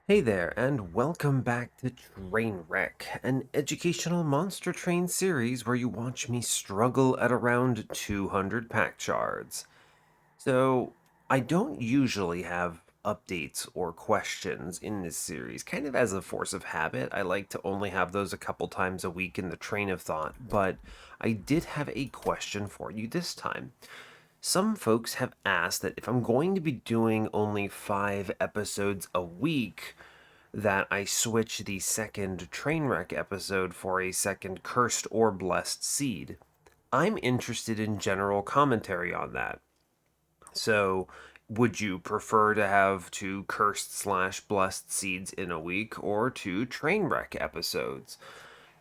Hey there, and welcome back to Trainwreck, an educational monster train series where you watch me struggle at around 200 Pact Shards. So, I don't usually have updates or questions in this series, kind of as a force of habit. I like to only have those a couple times a week in the train of thought, but I did have a question for you this time. Some folks have asked that if I'm going to be doing only 5 episodes a week, that I switch the second Trainwreck episode for a second Cursed or Blessed Seed. I'm interested in general commentary on that. So, would you prefer to have two Cursed slash Blessed Seeds in a week or two Trainwreck episodes?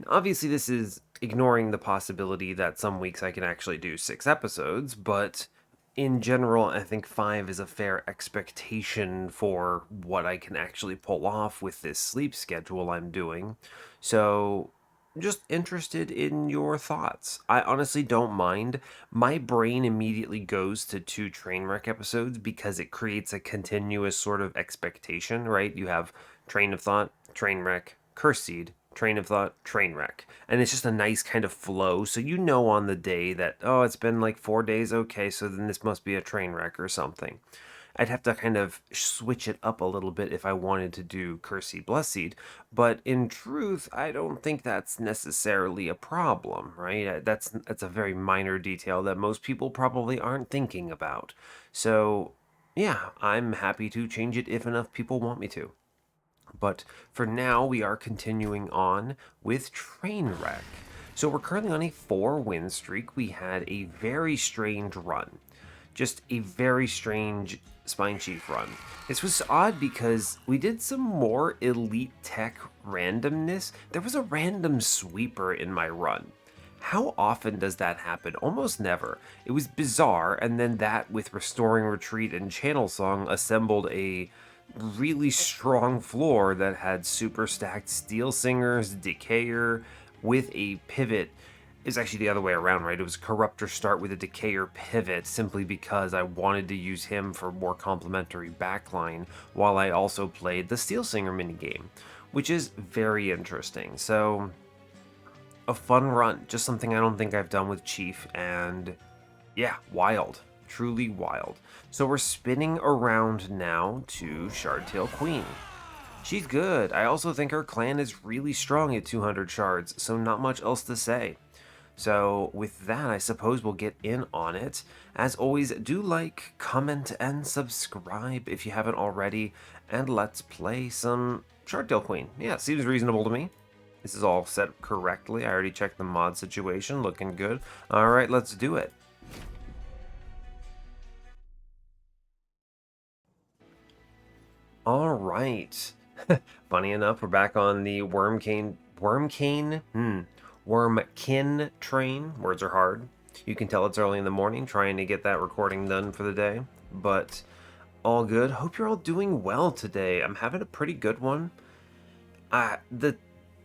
Obviously, this is ignoring the possibility that some weeks I can actually do 6 episodes, but in general, I think 5 is a fair expectation for what I can actually pull off with this sleep schedule I'm doing. So, just interested in your thoughts. I honestly don't mind. My brain immediately goes to two Trainwreck episodes because it creates a continuous sort of expectation, right? You have Train of Thought, Trainwreck, Curse Seed, Train of Thought, Trainwreck. And it's just a nice kind of flow. So you know on the day that, oh, it's been like 4 days, okay, so then this must be a train wreck or something. I'd have to kind of switch it up a little bit if I wanted to do Curse Seed, Bless Seed. But in truth, I don't think that's necessarily a problem, right? That's a very minor detail that most people probably aren't thinking about. So, yeah, I'm happy to change it if enough people want me to. But for now, we are continuing on with Trainwreck. So we're currently on a 4 win streak. We had a very strange run. Just a very strange Spine Chief run. This was odd because we did some more elite tech randomness. There was a random sweeper in my run. How often does that happen? Almost never. It was bizarre, and then that with Restoring Retreat and Channel Song assembled a really strong floor that had super stacked Steel Singers, Decayer with a pivot. Is actually the other way around, right? It was Corruptor start with a Decayer pivot simply because I wanted to use him for more complementary backline while I also played the Steel Singer minigame, which is very interesting. So, a fun run, just something I don't think I've done with Chief, and yeah, wild. Truly wild. So we're spinning around now to Shardtail Queen. She's good. I also think her clan is really strong at 200 shards, so not much else to say. So with that, I suppose we'll get in on it. As always, do like, comment, and subscribe if you haven't already, and let's play some Shardtail Queen. Yeah, seems reasonable to me. This is all set correctly. I already checked the mod situation, looking good. Alright, let's do it. All right. Funny enough, we're back on the Wurmkin train. Words are hard. You can tell it's early in the morning, trying to get that recording done for the day. But all good. Hope you're all doing well today. I'm having a pretty good one. The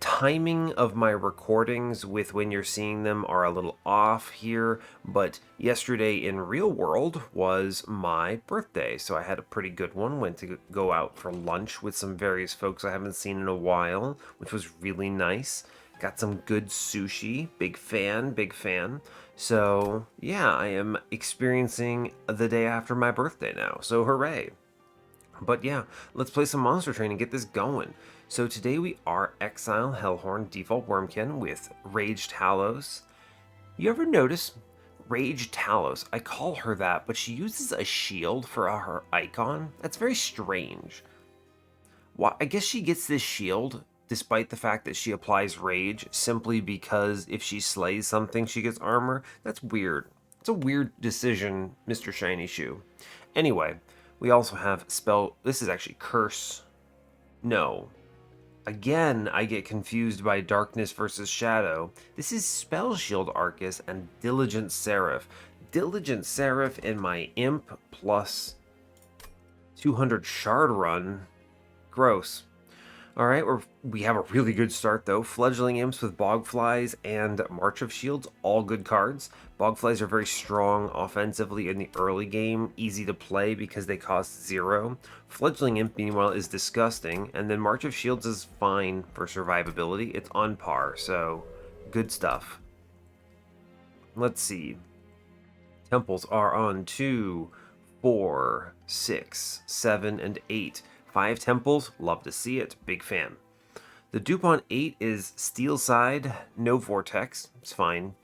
timing of my recordings with when you're seeing them are a little off here, but yesterday in real world was my birthday, so I had a pretty good one. Went to go out for lunch with some various folks I haven't seen in a while, which was really nice. Got some good sushi. Big fan, big fan. So, yeah, I am experiencing the day after my birthday now, so hooray. But yeah, let's play some Monster Train and get this going. So today we are Exile, Hellhorned, Default Wurmkin with Raged Talos. You ever notice Raged Talos? I call her that, but she uses a shield for her icon. That's very strange. Why? I guess she gets this shield despite the fact that she applies rage simply because if she slays something, she gets armor. That's weird. It's a weird decision, Mr. Shiny Shoe. Anyway, we also have spell. This is actually curse. No. Again, I get confused by darkness versus shadow. This is Spell Shield Arcus and Diligent Seraph. Diligent Seraph in my Imp plus 200 shard run. Gross. Alright, we have a really good start though. Fledgling Imps with Bogflies and March of Shields, all good cards. Bogflies are very strong offensively in the early game, easy to play because they cost 0. Fledgling Imp, meanwhile, is disgusting, and then March of Shields is fine for survivability. It's on par, so good stuff. Let's see. Temples are on 2, 4, 6, 7, and 8. 5 temples, love to see it, big fan. The dupe on 8 is Steel Side, no Vortex, it's fine.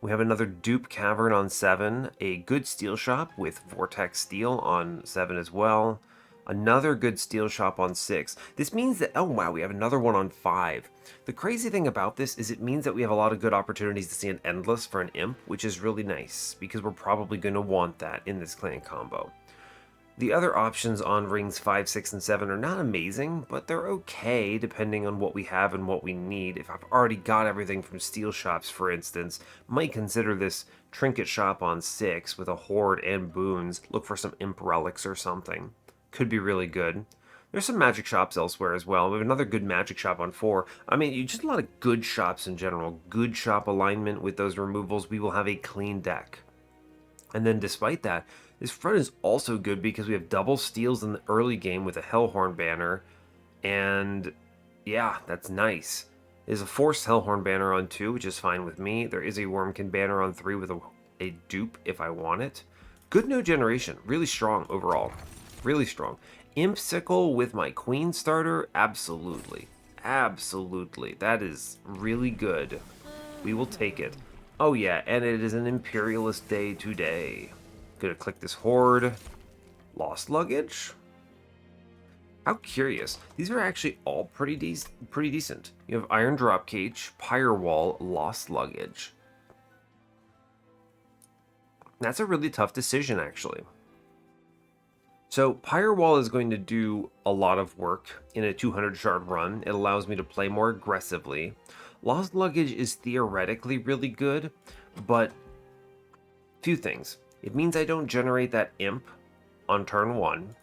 We have another dupe Cavern on 7, a good steel shop with Vortex Steel on 7 as well. Another good steel shop on 6. This means that, oh wow, we have another one on 5. The crazy thing about this is it means that we have a lot of good opportunities to see an Endless for an Imp, which is really nice, because we're probably going to want that in this clan combo. The other options on rings 5, 6, and 7 are not amazing, but they're okay depending on what we have and what we need. If I've already got everything from steel shops, for instance, might consider this trinket shop on 6 with a horde and boons, look for some imp relics or something. Could be really good. There's some magic shops elsewhere as well. We have another good magic shop on 4. I mean, just a lot of good shops in general. Good shop alignment with those removals. We will have a clean deck. And then despite that, this front is also good because we have double steals in the early game with a Hellhorned banner. And yeah, that's nice. There's a forced Hellhorned banner on 2, which is fine with me. There is a Wurmkin banner on 3 with a dupe if I want it. Good no generation. Really strong overall. Really strong. Imp Sickle with my Queen starter? Absolutely. Absolutely. That is really good. We will take it. Oh yeah, and it is an Imperialist day today. Gonna click this Horde. Lost luggage? How curious. These are actually all pretty decent. You have Iron Drop Cage, Pyre Wall, Lost luggage. That's a really tough decision, actually. So Pyre Wall is going to do a lot of work in a 200 shard run. It allows me to play more aggressively. Lost luggage is theoretically really good, but few things. It means I don't generate that imp on turn 1.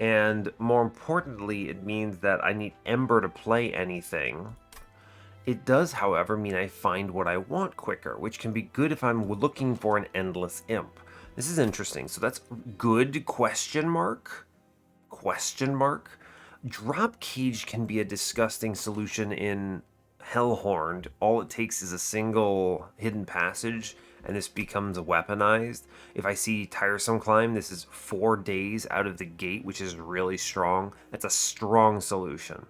And more importantly, it means that I need Ember to play anything. It does, however, mean I find what I want quicker, which can be good if I'm looking for an endless imp. This is interesting. So that's good, question mark? Question mark? Drop Cage can be a disgusting solution in Hellhorned. All it takes is a single hidden passage, and this becomes weaponized. If I see Tiresome Climb, this is 4 days out of the gate, which is really strong. That's a strong solution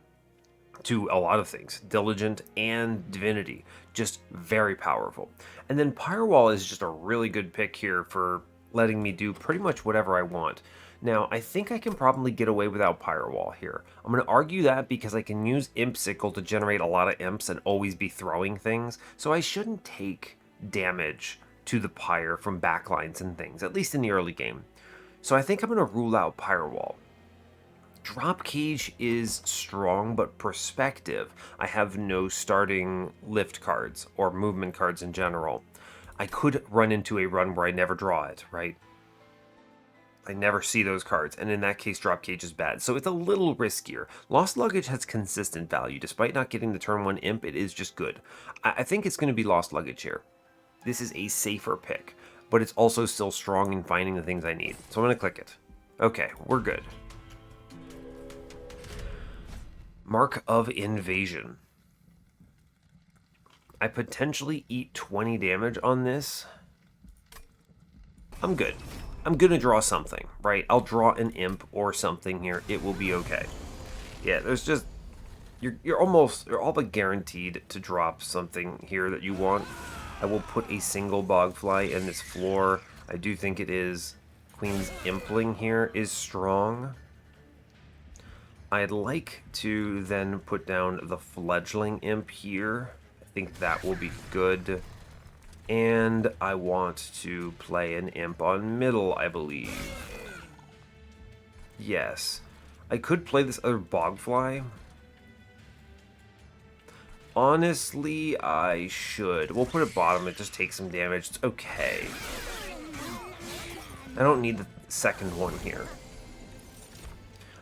to a lot of things. Diligent and Divinity. Just very powerful. And then Pyre Wall is just a really good pick here for letting me do pretty much whatever I want. Now, I think I can probably get away without Pyre Wall here. I'm going to argue that because I can use Imp Sickle to generate a lot of imps and always be throwing things, so I shouldn't take damage to the Pyre from backlines and things, at least in the early game. So I think I'm going to rule out Pyre Wall. Drop Cage is strong, but perspective. I have no starting lift cards or movement cards in general. I could run into a run where I never draw it, right? I never see those cards, and in that case, Drop Cage is bad. So it's a little riskier. Lost Luggage has consistent value. Despite not getting the turn 1 imp, it is just good. I think it's going to be Lost Luggage here. This is a safer pick, but it's also still strong in finding the things I need. So I'm going to click it. Okay, we're good. Mark of Invasion. I potentially eat 20 damage on this. I'm good. I'm gonna draw something, right? I'll draw an imp or something here. It will be okay. Yeah, there's just... You're all but guaranteed to drop something here that you want. I will put a single Bogfly in this floor. I do think it is. Queen's Impling here is strong. I'd like to then put down the Fledgling Imp here. I think that will be good. And I want to play an imp on middle, I believe. Yes. I could play this other Bogfly. Honestly, I should. We'll put it bottom, it just takes some damage. It's okay. I don't need the second one here.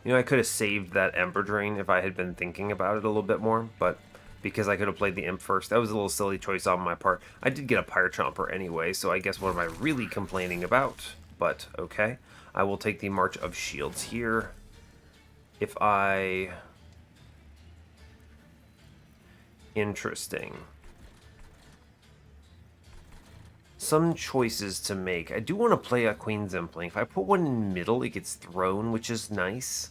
You know, I could have saved that Ember Drain if I had been thinking about it a little bit more, but because I could have played the Imp first, that was a little silly choice on my part. I did get a Pyre Chomper anyway, so I guess what am I really complaining about? But, okay. I will take the March of Shields here. If I... Interesting. Some choices to make. I do want to play a Queen's Impling. If I put one in the middle, it gets thrown, which is nice.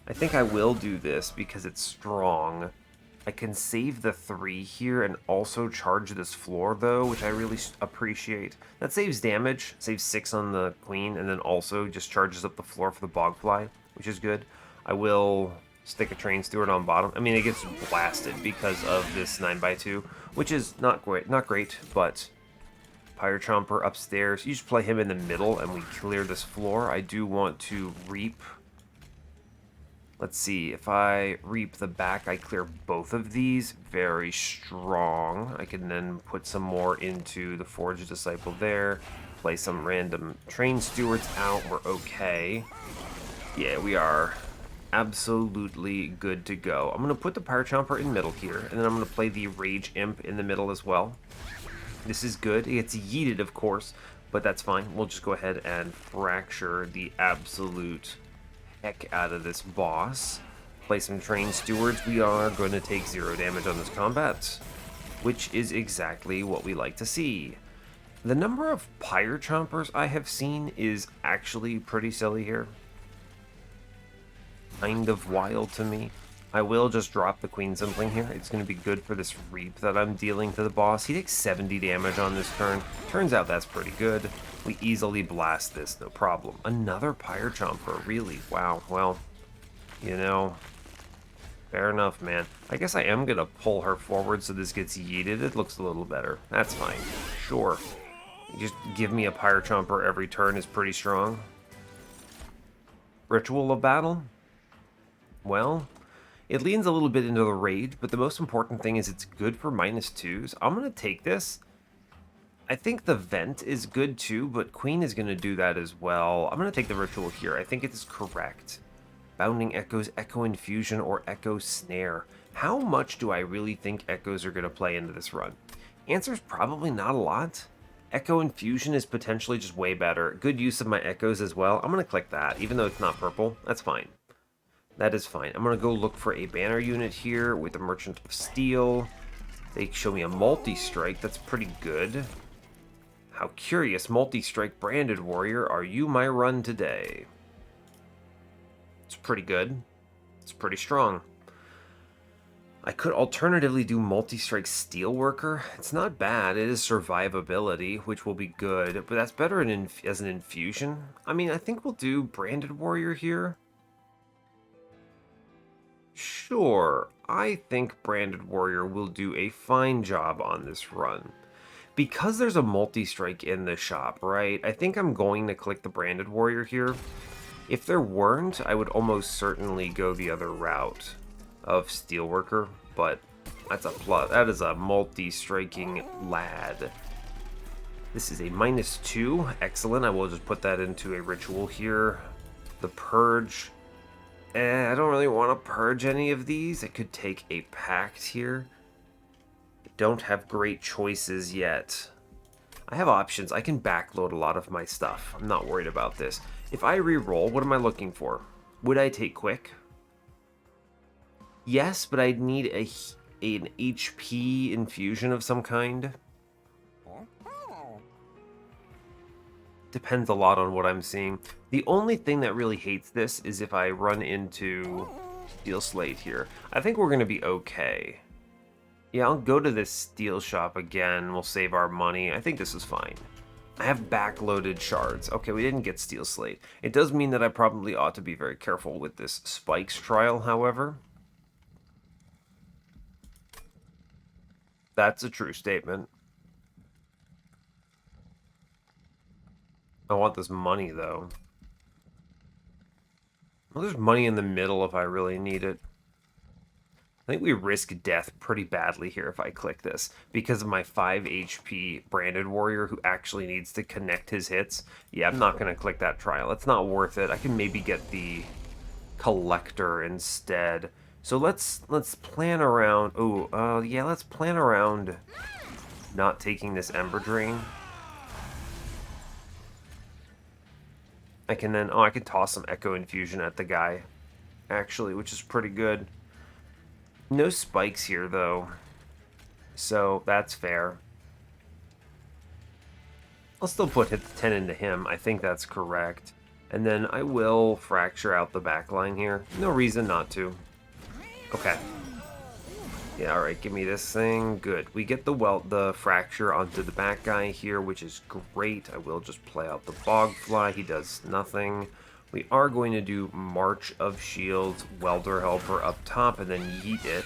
I think I will do this because it's strong. I can save the 3 here and also charge this floor, though, which I really appreciate. That saves damage, saves 6 on the Queen, and then also just charges up the floor for the Bogfly, which is good. I will stick a Train Steward on bottom. I mean, it gets blasted because of this 9x2, which is not great, but Pyre Chomper upstairs. You just play him in the middle, and we clear this floor. I do want to reap. Let's see, if I reap the back, I clear both of these. Very strong. I can then put some more into the Forged Disciple there. Play some random Train Stewards out. We're okay. Yeah, we are absolutely good to go. I'm going to put the Pyre Chomper in middle here, and then I'm going to play the Rage Imp in the middle as well. This is good. It gets yeeted, of course, but that's fine. We'll just go ahead and fracture the absolute heck out of this boss. Play some Train Stewards. We are going to take 0 damage on this combat, which is exactly what we like to see. The number of Pyre Chompers I have seen is actually pretty silly here. Kind of wild to me. I will just drop the Queen's Impling here. It's going to be good for this Reap that I'm dealing to the boss. He takes 70 damage on this turn. Turns out that's pretty good. We easily blast this, no problem. Another Pyre Chomper, really? Wow, well, you know, fair enough, man. I guess I am going to pull her forward so this gets yeeted. It looks a little better. That's fine. Sure. Just give me a Pyre Chomper every turn is pretty strong. Ritual of Battle? Well, it leans a little bit into the rage, but the most important thing is it's good for -2s. I'm going to take this. I think the Vent is good too, but Queen is going to do that as well. I'm going to take the Ritual here. I think it is correct. Bounding Echoes, Echo Infusion, or Echo Snare. How much do I really think Echoes are going to play into this run? Answer's probably not a lot. Echo Infusion is potentially just way better. Good use of my Echoes as well. I'm going to click that, even though it's not purple. That's fine. That is fine. I'm going to go look for a banner unit here with the Merchant of Steel. They show me a multi-strike. That's pretty good. How curious, multi-strike branded warrior. Are you my run today? It's pretty good. It's pretty strong. I could alternatively do multi-strike steelworker. It's not bad. It is survivability, which will be good, but that's better as an infusion. I mean, I think we'll do branded warrior here. Sure, I think Branded Warrior will do a fine job on this run. Because there's a multi-strike in the shop, right? I think I'm going to click the Branded Warrior here. If there weren't, I would almost certainly go the other route of Steelworker, but that's a plus. That is a multi-striking lad. This is a -2. Excellent. I will just put that into a ritual here. The Purge. I don't really want to purge any of these. I could take a Pact here. I don't have great choices yet. I have options. I can backload a lot of my stuff. I'm not worried about this. If I re-roll, what am I looking for? Would I take Quick? Yes, but I'd need an HP infusion of some kind. Depends a lot on what I'm seeing. The only thing that really hates this is if I run into Steel Slate here. I think we're going to be okay. Yeah, I'll go to this steel shop again. We'll save our money. I think this is fine. I have backloaded shards. Okay, we didn't get Steel Slate. It does mean that I probably ought to be very careful with this Spikes trial, however. That's a true statement. I want this money, though. Well, there's money in the middle if I really need it. I think we risk death pretty badly here if I click this, because of my 5 HP Branded Warrior who actually needs to connect his hits. Yeah, I'm not going to click that trial. It's not worth it. I can maybe get the Collector instead. So let's plan around. Oh, yeah, let's plan around not taking this Ember Drain. I can then, I can toss some Echo Infusion at the guy, actually, which is pretty good. No spikes here, though, so that's fair. I'll still put hit 10 into him. I think that's correct. And then I will fracture out the back line here. No reason not to. Okay. Yeah, alright, give me this thing. Good. We get the fracture onto the back guy here, which is great. I will just play out the Bogfly. He does nothing. We are going to do March of Shields, Welder Helper up top, and then yeet it.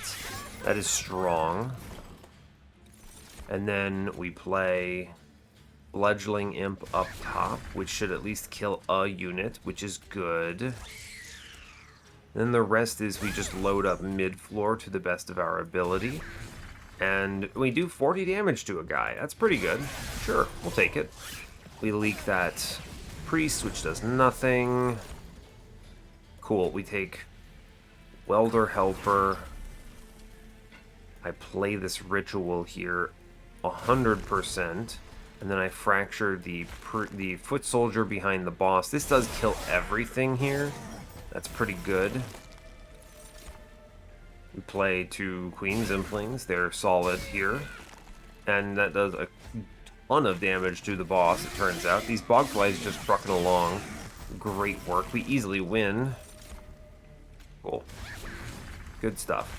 That is strong. And then we play Fledgling Imp up top, which should at least kill a unit, which is good. Then the rest is we just load up mid-floor to the best of our ability. And we do 40 damage to a guy. That's pretty good. Sure, we'll take it. We leak that Priest, which does nothing. Cool, we take Welder Helper. I play this Ritual here 100%. And then I fracture the Foot Soldier behind the boss. This does kill everything here. That's pretty good. We play 2 Queen's Implings. They're solid here. And that does a ton of damage to the boss, it turns out. These Bogflies just trucking along. Great work. We easily win. Cool. Good stuff.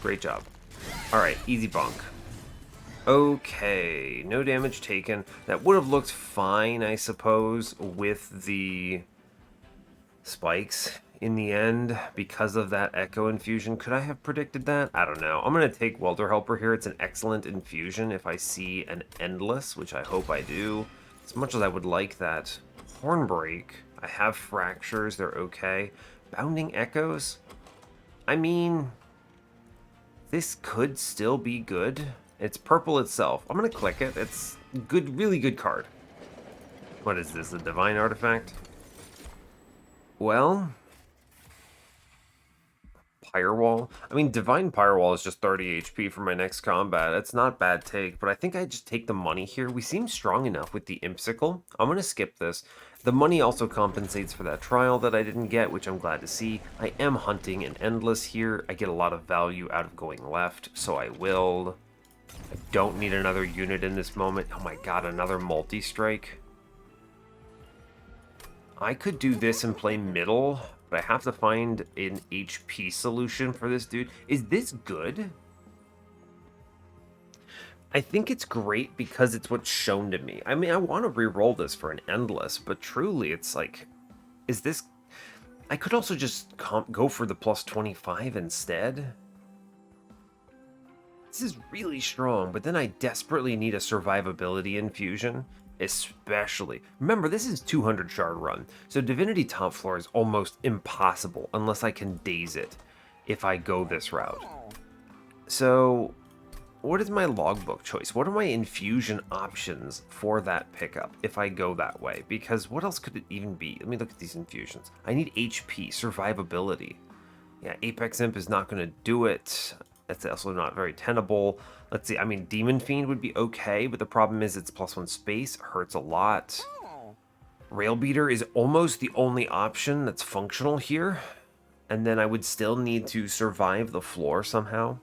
Great job. Alright, easy bonk. Okay, no damage taken. That would have looked fine, I suppose, with the spikes in the end because of that Echo Infusion. Could I have predicted that? I don't know. I'm going to take Welder Helper here. It's an excellent infusion if I see an Endless, which I hope I do. As much as I would like that Hornbreak, I have Fractures. They're okay. Bounding Echoes? I mean, this could still be good. It's purple itself. I'm going to click it. It's good, really good card. What is this, a Divine Artifact? Well, Firewall. I mean, Divine Firewall is just 30 HP for my next combat. It's not bad take, but I think I just take the money here. We seem strong enough with the Impsicle. I'm going to skip this. The money also compensates for that trial that I didn't get, which I'm glad to see. I am hunting an Endless here. I get a lot of value out of going left, so I will. I don't need another unit in this moment. Oh my god, another multi-strike. I could do this and play middle, but I have to find an HP solution for this dude. Is this good? I think it's great because it's what's shown to me. I mean, I want to re-roll this for an Endless, but truly it's like, is this... I could also just go for the plus 25 instead. This is really strong, but then I desperately need a survivability infusion, especially. Remember, this is 200 shard run, so Divinity top floor is almost impossible unless I can daze it if I go this route. So, what is my logbook choice? What are my infusion options for that pickup if I go that way? Because what else could it even be? Let me look at these infusions. I need HP, survivability. Yeah, Apex Imp is not going to do it. That's also not very tenable. Let's see, I mean, Demon Fiend would be okay, but the problem is it's +1 space, hurts a lot. Railbeater is almost the only option that's functional here, and then I would still need to survive the floor somehow.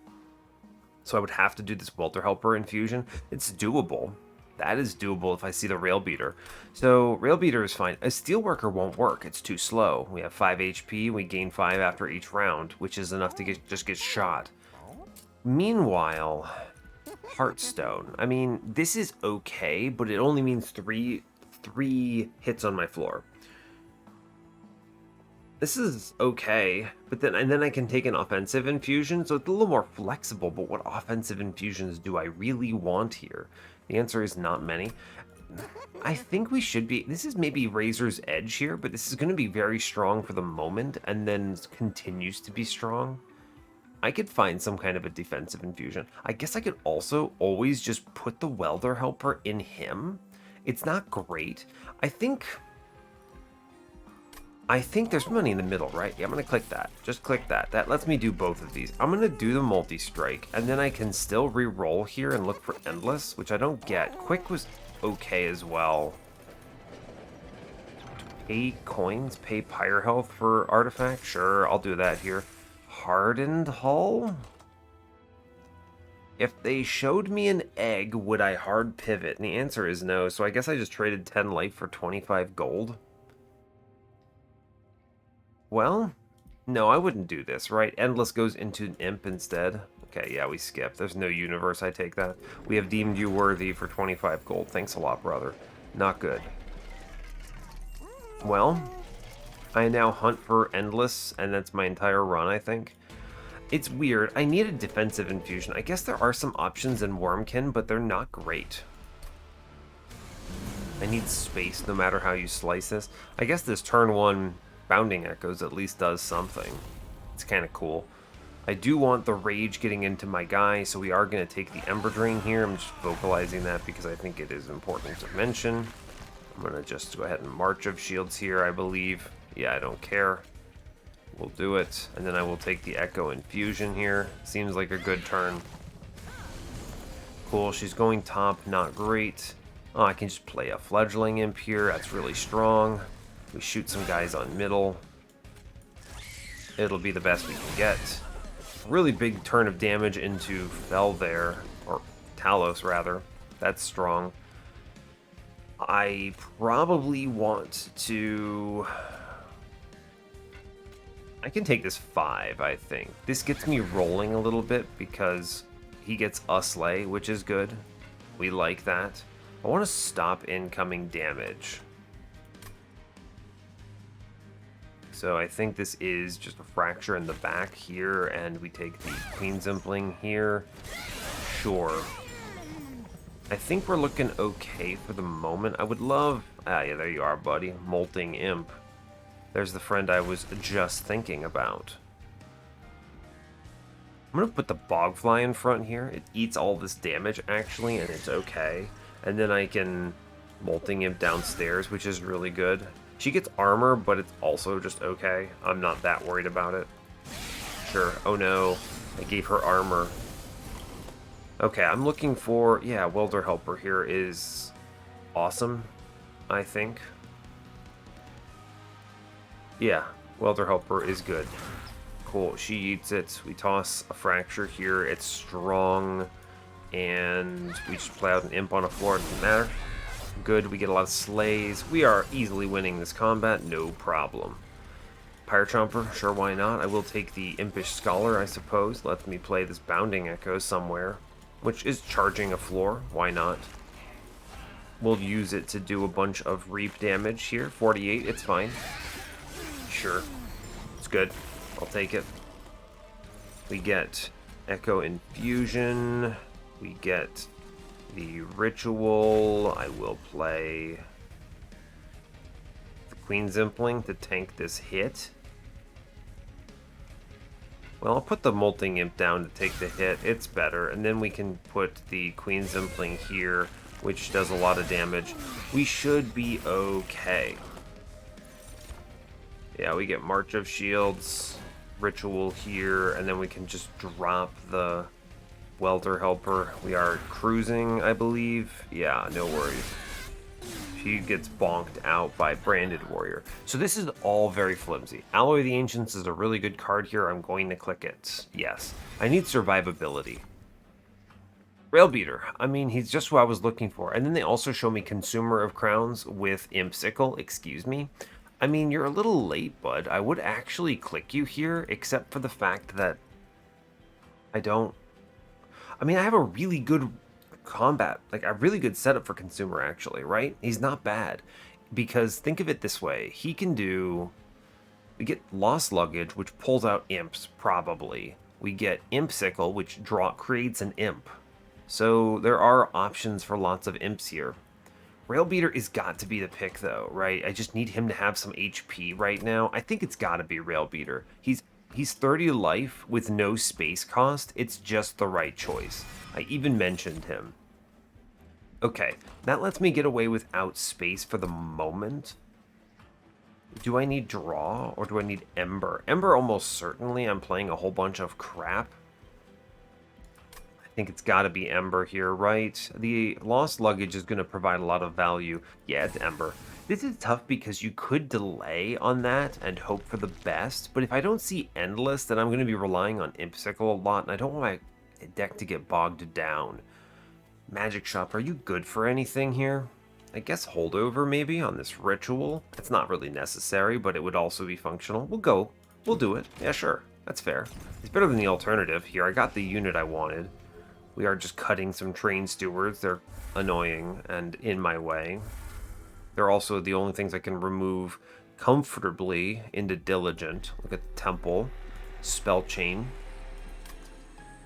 So I would have to do this Welter Helper infusion. It's doable. That is doable if I see the Railbeater. So Railbeater is fine. A Steelworker won't work. It's too slow. We have 5 HP. We gain 5 after each round, which is enough to just get shot. Meanwhile, Heartstone. I mean, this is okay, but it only means three hits on my floor. This is okay, but then I can take an offensive infusion, so it's a little more flexible, but what offensive infusions do I really want here? The answer is not many. I think we should be, this is maybe Razor's Edge here, but this is going to be very strong for the moment, and then continues to be strong. I could find some kind of a defensive infusion. I guess I could also always just put the Welder Helper in him. It's not great. I think I think there's money in the middle, right? Yeah, I'm going to click that. Just click that. That lets me do both of these. I'm going to do the multi-strike, and then I can still re-roll here and look for Endless, which I don't get. Quick was okay as well. Pay coins, pay Pyre Health for artifact? Sure, I'll do that here. Hardened Hull? If they showed me an egg, would I hard pivot? And the answer is no, so I guess I just traded 10 life for 25 gold. Well, no, I wouldn't do this, right? Endless goes into an imp instead. Okay, yeah, we skip. There's no universe, I take that. We have deemed you worthy for 25 gold. Thanks a lot, brother. Not good. Well, I now hunt for Endless, and that's my entire run, I think. It's weird. I need a defensive infusion. I guess there are some options in Wurmkin, but they're not great. I need space no matter how you slice this. I guess this turn 1 Bounding Echoes at least does something. It's kind of cool. I do want the Rage getting into my guy, so we are going to take the Ember Drain here. I'm just vocalizing that because I think it is important to mention. I'm going to just go ahead and March of Shields here, I believe. Yeah, I don't care. We'll do it. And then I will take the Echo Infusion here. Seems like a good turn. Cool, she's going top, not great. Oh, I can just play a Fledgling Imp here. That's really strong. We shoot some guys on middle. It'll be the best we can get. Really big turn of damage into Fel there. Or Talos, rather. That's strong. I probably want to... I can take this 5, I think. This gets me rolling a little bit because he gets a slay, which is good. We like that. I want to stop incoming damage. So I think this is just a fracture in the back here, and we take the Queen's Impling here. Sure. I think we're looking okay for the moment. I would love... Ah, yeah, there you are, buddy. Molting Imp. There's the friend I was just thinking about. I'm going to put the Bogfly in front here. It eats all this damage, actually, and it's okay. And then I can Molting Imp downstairs, which is really good. She gets armor, but it's also just okay. I'm not that worried about it. Sure. Oh no, I gave her armor. Okay, I'm looking for... Yeah, Welder Helper here is awesome, I think. Yeah, Welder Helper is good. Cool, she eats it. We toss a Fracture here. It's strong. And we just play out an Imp on a floor. It doesn't matter. Good, we get a lot of slays. We are easily winning this combat, no problem. Pyre Chomper, sure, why not? I will take the Impish Scholar, I suppose. Let me play this Bounding Echo somewhere, which is charging a floor. Why not? We'll use it to do a bunch of Reap damage here. 48, it's fine. Sure. It's good. I'll take it. We get Echo Infusion. We get the Ritual. I will play the Queen's Impling to tank this hit. Well, I'll put the Molting Imp down to take the hit. It's better. And then we can put the Queen's Impling here, which does a lot of damage. We should be okay. Yeah, we get March of Shields, Ritual here, and then we can just drop the Welder Helper. We are cruising, I believe. Yeah, no worries. She gets bonked out by Branded Warrior. So this is all very flimsy. Alloy of the Ancients is a really good card here. I'm going to click it. Yes. I need survivability. Railbeater. I mean, he's just what I was looking for. And then they also show me Consumer of Crowns with Imp Sickle. Excuse me. I mean, you're a little late, bud. I would actually click you here, except for the fact that I don't... I mean, I have a really good combat, like a really good setup for Consumer, actually, right? He's not bad. Because think of it this way. He can do... We get Lost Luggage, which pulls out Imps, probably. We get Imp Sickle, which creates an Imp. So there are options for lots of Imps here. Railbeater is got to be the pick, though, right? I just need him to have some HP right now. I think it's got to be Railbeater. He's 30 life with no space cost. It's just the right choice. I even mentioned him. Okay, that lets me get away without space for the moment. Do I need draw or do I need Ember? Ember almost certainly. I'm playing a whole bunch of crap. I think it's got to be Ember here, right? The Lost Luggage is going to provide a lot of value. Yeah, it's Ember. This is tough because you could delay on that and hope for the best, but if I don't see Endless, then I'm going to be relying on Impsicle a lot, and I don't want my deck to get bogged down. Magic Shop, are you good for anything here? I guess Holdover maybe on this Ritual. It's not really necessary, but it would also be functional. We'll go. We'll do it. Yeah, sure. That's fair. It's better than the alternative. Here, I got the unit I wanted. We are just cutting some Train Stewards. They're annoying and in my way. They're also the only things I can remove comfortably into Diligent. Look at the Temple. Spell Chain.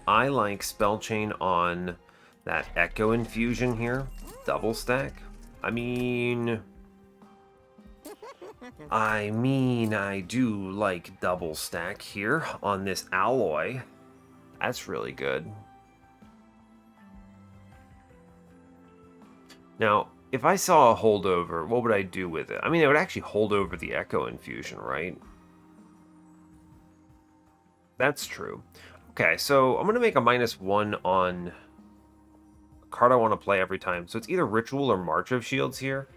I like Spell Chain on that Echo Infusion here. Double stack. I mean, I do like double stack here on this alloy. That's really good. Now, if I saw a holdover, what would I do with it? I mean, I would actually hold over the Echo Infusion, right? That's true. Okay, so I'm going to make a -1 on a card I want to play every time. So it's either Ritual or March of Shields here.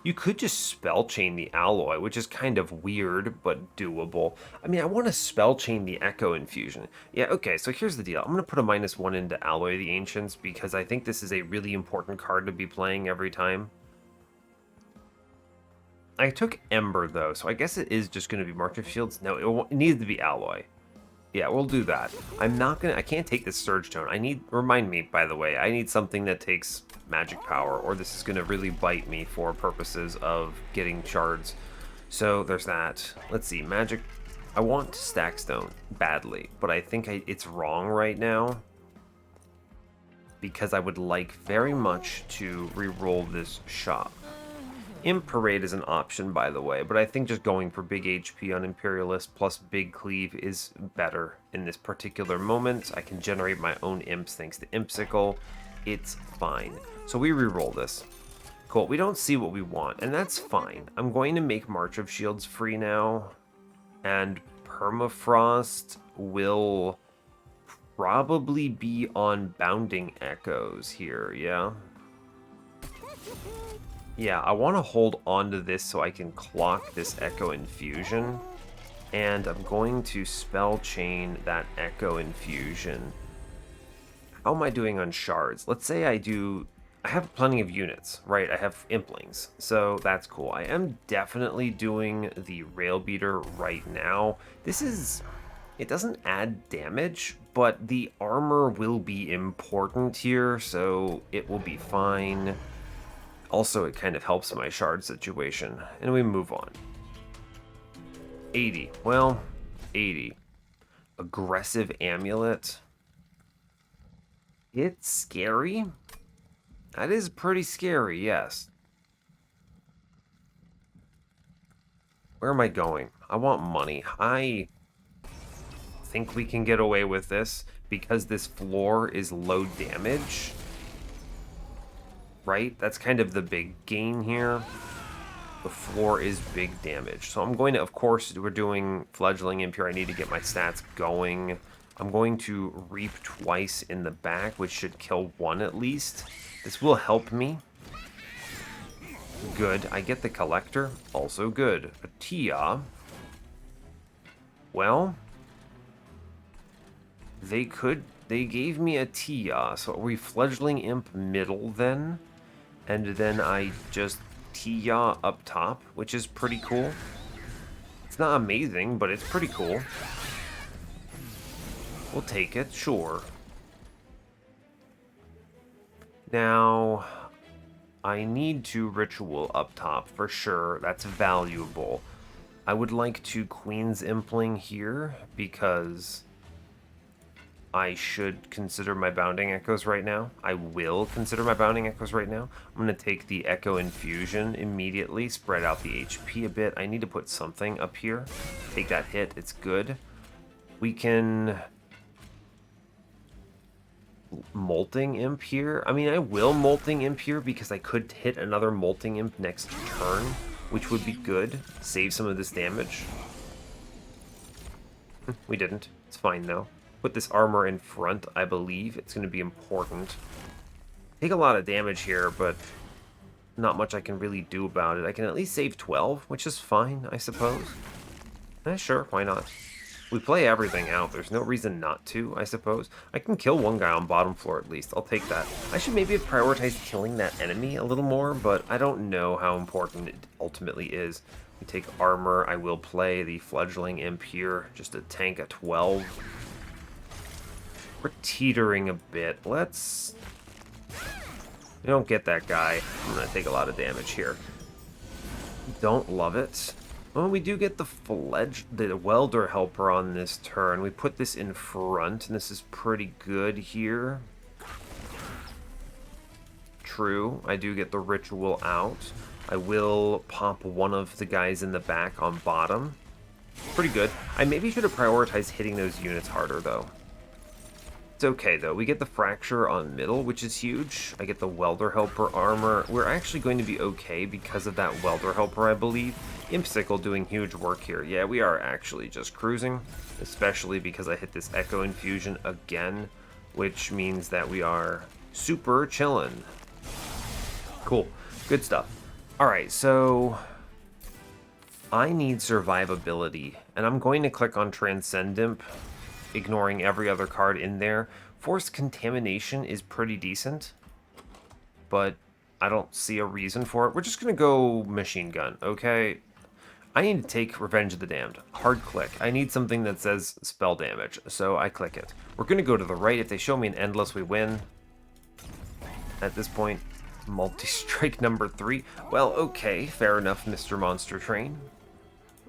You could just spell chain the alloy, which is kind of weird, but doable. I mean, I want to spell chain the Echo Infusion. Yeah, okay, so here's the deal. I'm going to put a -1 into Alloy of the Ancients because I think this is a really important card to be playing every time. I took Ember, though, so I guess it is just going to be March of Shields. No, it needs to be Alloy. Yeah, we'll do that. I can't take this Surge Tone. Remind me, by the way, I need something that takes magic power, or this is going to really bite me for purposes of getting shards. So there's that. Let's see, magic. I want Stack Stone badly, but I think it's wrong right now because I would like very much to re-roll this shop. Imp Parade is an option, by the way, but I think just going for big HP on Imperialist plus big cleave is better in this particular moment. I can generate my own imps thanks to Impsicle. It's fine. So we re-roll this. Cool, we don't see what we want, and that's fine. I'm going to make March of Shields free now, and Permafrost will probably be on Bounding Echoes here, yeah? Yeah, I want to hold on to this so I can clock this Echo Infusion. And I'm going to spell chain that Echo Infusion. How am I doing on shards? Let's say I have plenty of units, right? I have Implings, so that's cool. I am definitely doing the Rail Beater right now. It doesn't add damage, but the armor will be important here, so it will be fine. Also, it kind of helps my shard situation. And we move on. 80. Well, 80. Aggressive Amulet. It's scary. That is pretty scary, yes. Where am I going? I want money. I think we can get away with this because this floor is low damage. Right? That's kind of the big gain here. The floor is big damage. So I'm going to, of course, we're doing Fledgling Imp here. I need to get my stats going. I'm going to Reap twice in the back, which should kill one at least. This will help me. Good. I get the Collector. Also good. A Tia. Well, they gave me a Tia. So are we Fledgling Imp middle then? And then I just Tia up top, which is pretty cool. It's not amazing, but it's pretty cool. We'll take it, sure. Now, I need to Ritual up top for sure. That's valuable. I would like to Queen's Impling here because I should consider my Bounding Echoes right now. I will consider my Bounding Echoes right now. I'm going to take the Echo Infusion immediately, spread out the HP a bit. I need to put something up here. Take that hit. It's good. We can Molting Imp here. I mean, I will Molting Imp here because I could hit another Molting Imp next turn. which would be good. Save some of this damage. We didn't. It's fine, though. Put this armor in front, I believe. It's going to be important. Take a lot of damage here, but not much I can really do about it. I can at least save 12, which is fine, I suppose. Sure, why not? We play everything out. There's no reason not to, I suppose. I can kill one guy on bottom floor at least. I'll take that. I should maybe have prioritized killing that enemy a little more, but I don't know how important it ultimately is. We take armor. I will play the Fledgling Imp here, just to tank a 12. We're teetering a bit. Let's... We don't get that guy. I'm going to take a lot of damage here. Don't love it. Well, we do get the welder helper on this turn. We put this in front, and this is pretty good here. True, I do get the ritual out. I will pop one of the guys in the back on bottom. Pretty good. I maybe should have prioritized hitting those units harder, though. It's okay, though. We get the fracture on middle, which is huge. I get the welder helper armor. We're actually going to be okay because of that welder helper, I believe. Impsicle doing huge work here. Yeah, we are actually just cruising, especially because I hit this Echo Infusion again, which means that we are super chillin'. Cool. Good stuff. Alright, so I need survivability, and I'm going to click on Transcendimp, ignoring every other card in there. Forced Contamination is pretty decent, but I don't see a reason for it. We're just going to go Machine Gun, okay? I need to take Revenge of the Damned. Hard click. I need something that says spell damage, so I click it. We're going to go to the right. If they show me an Endless, we win. At this point, multi-strike number 3. Well, okay, fair enough, Mr. Monster Train.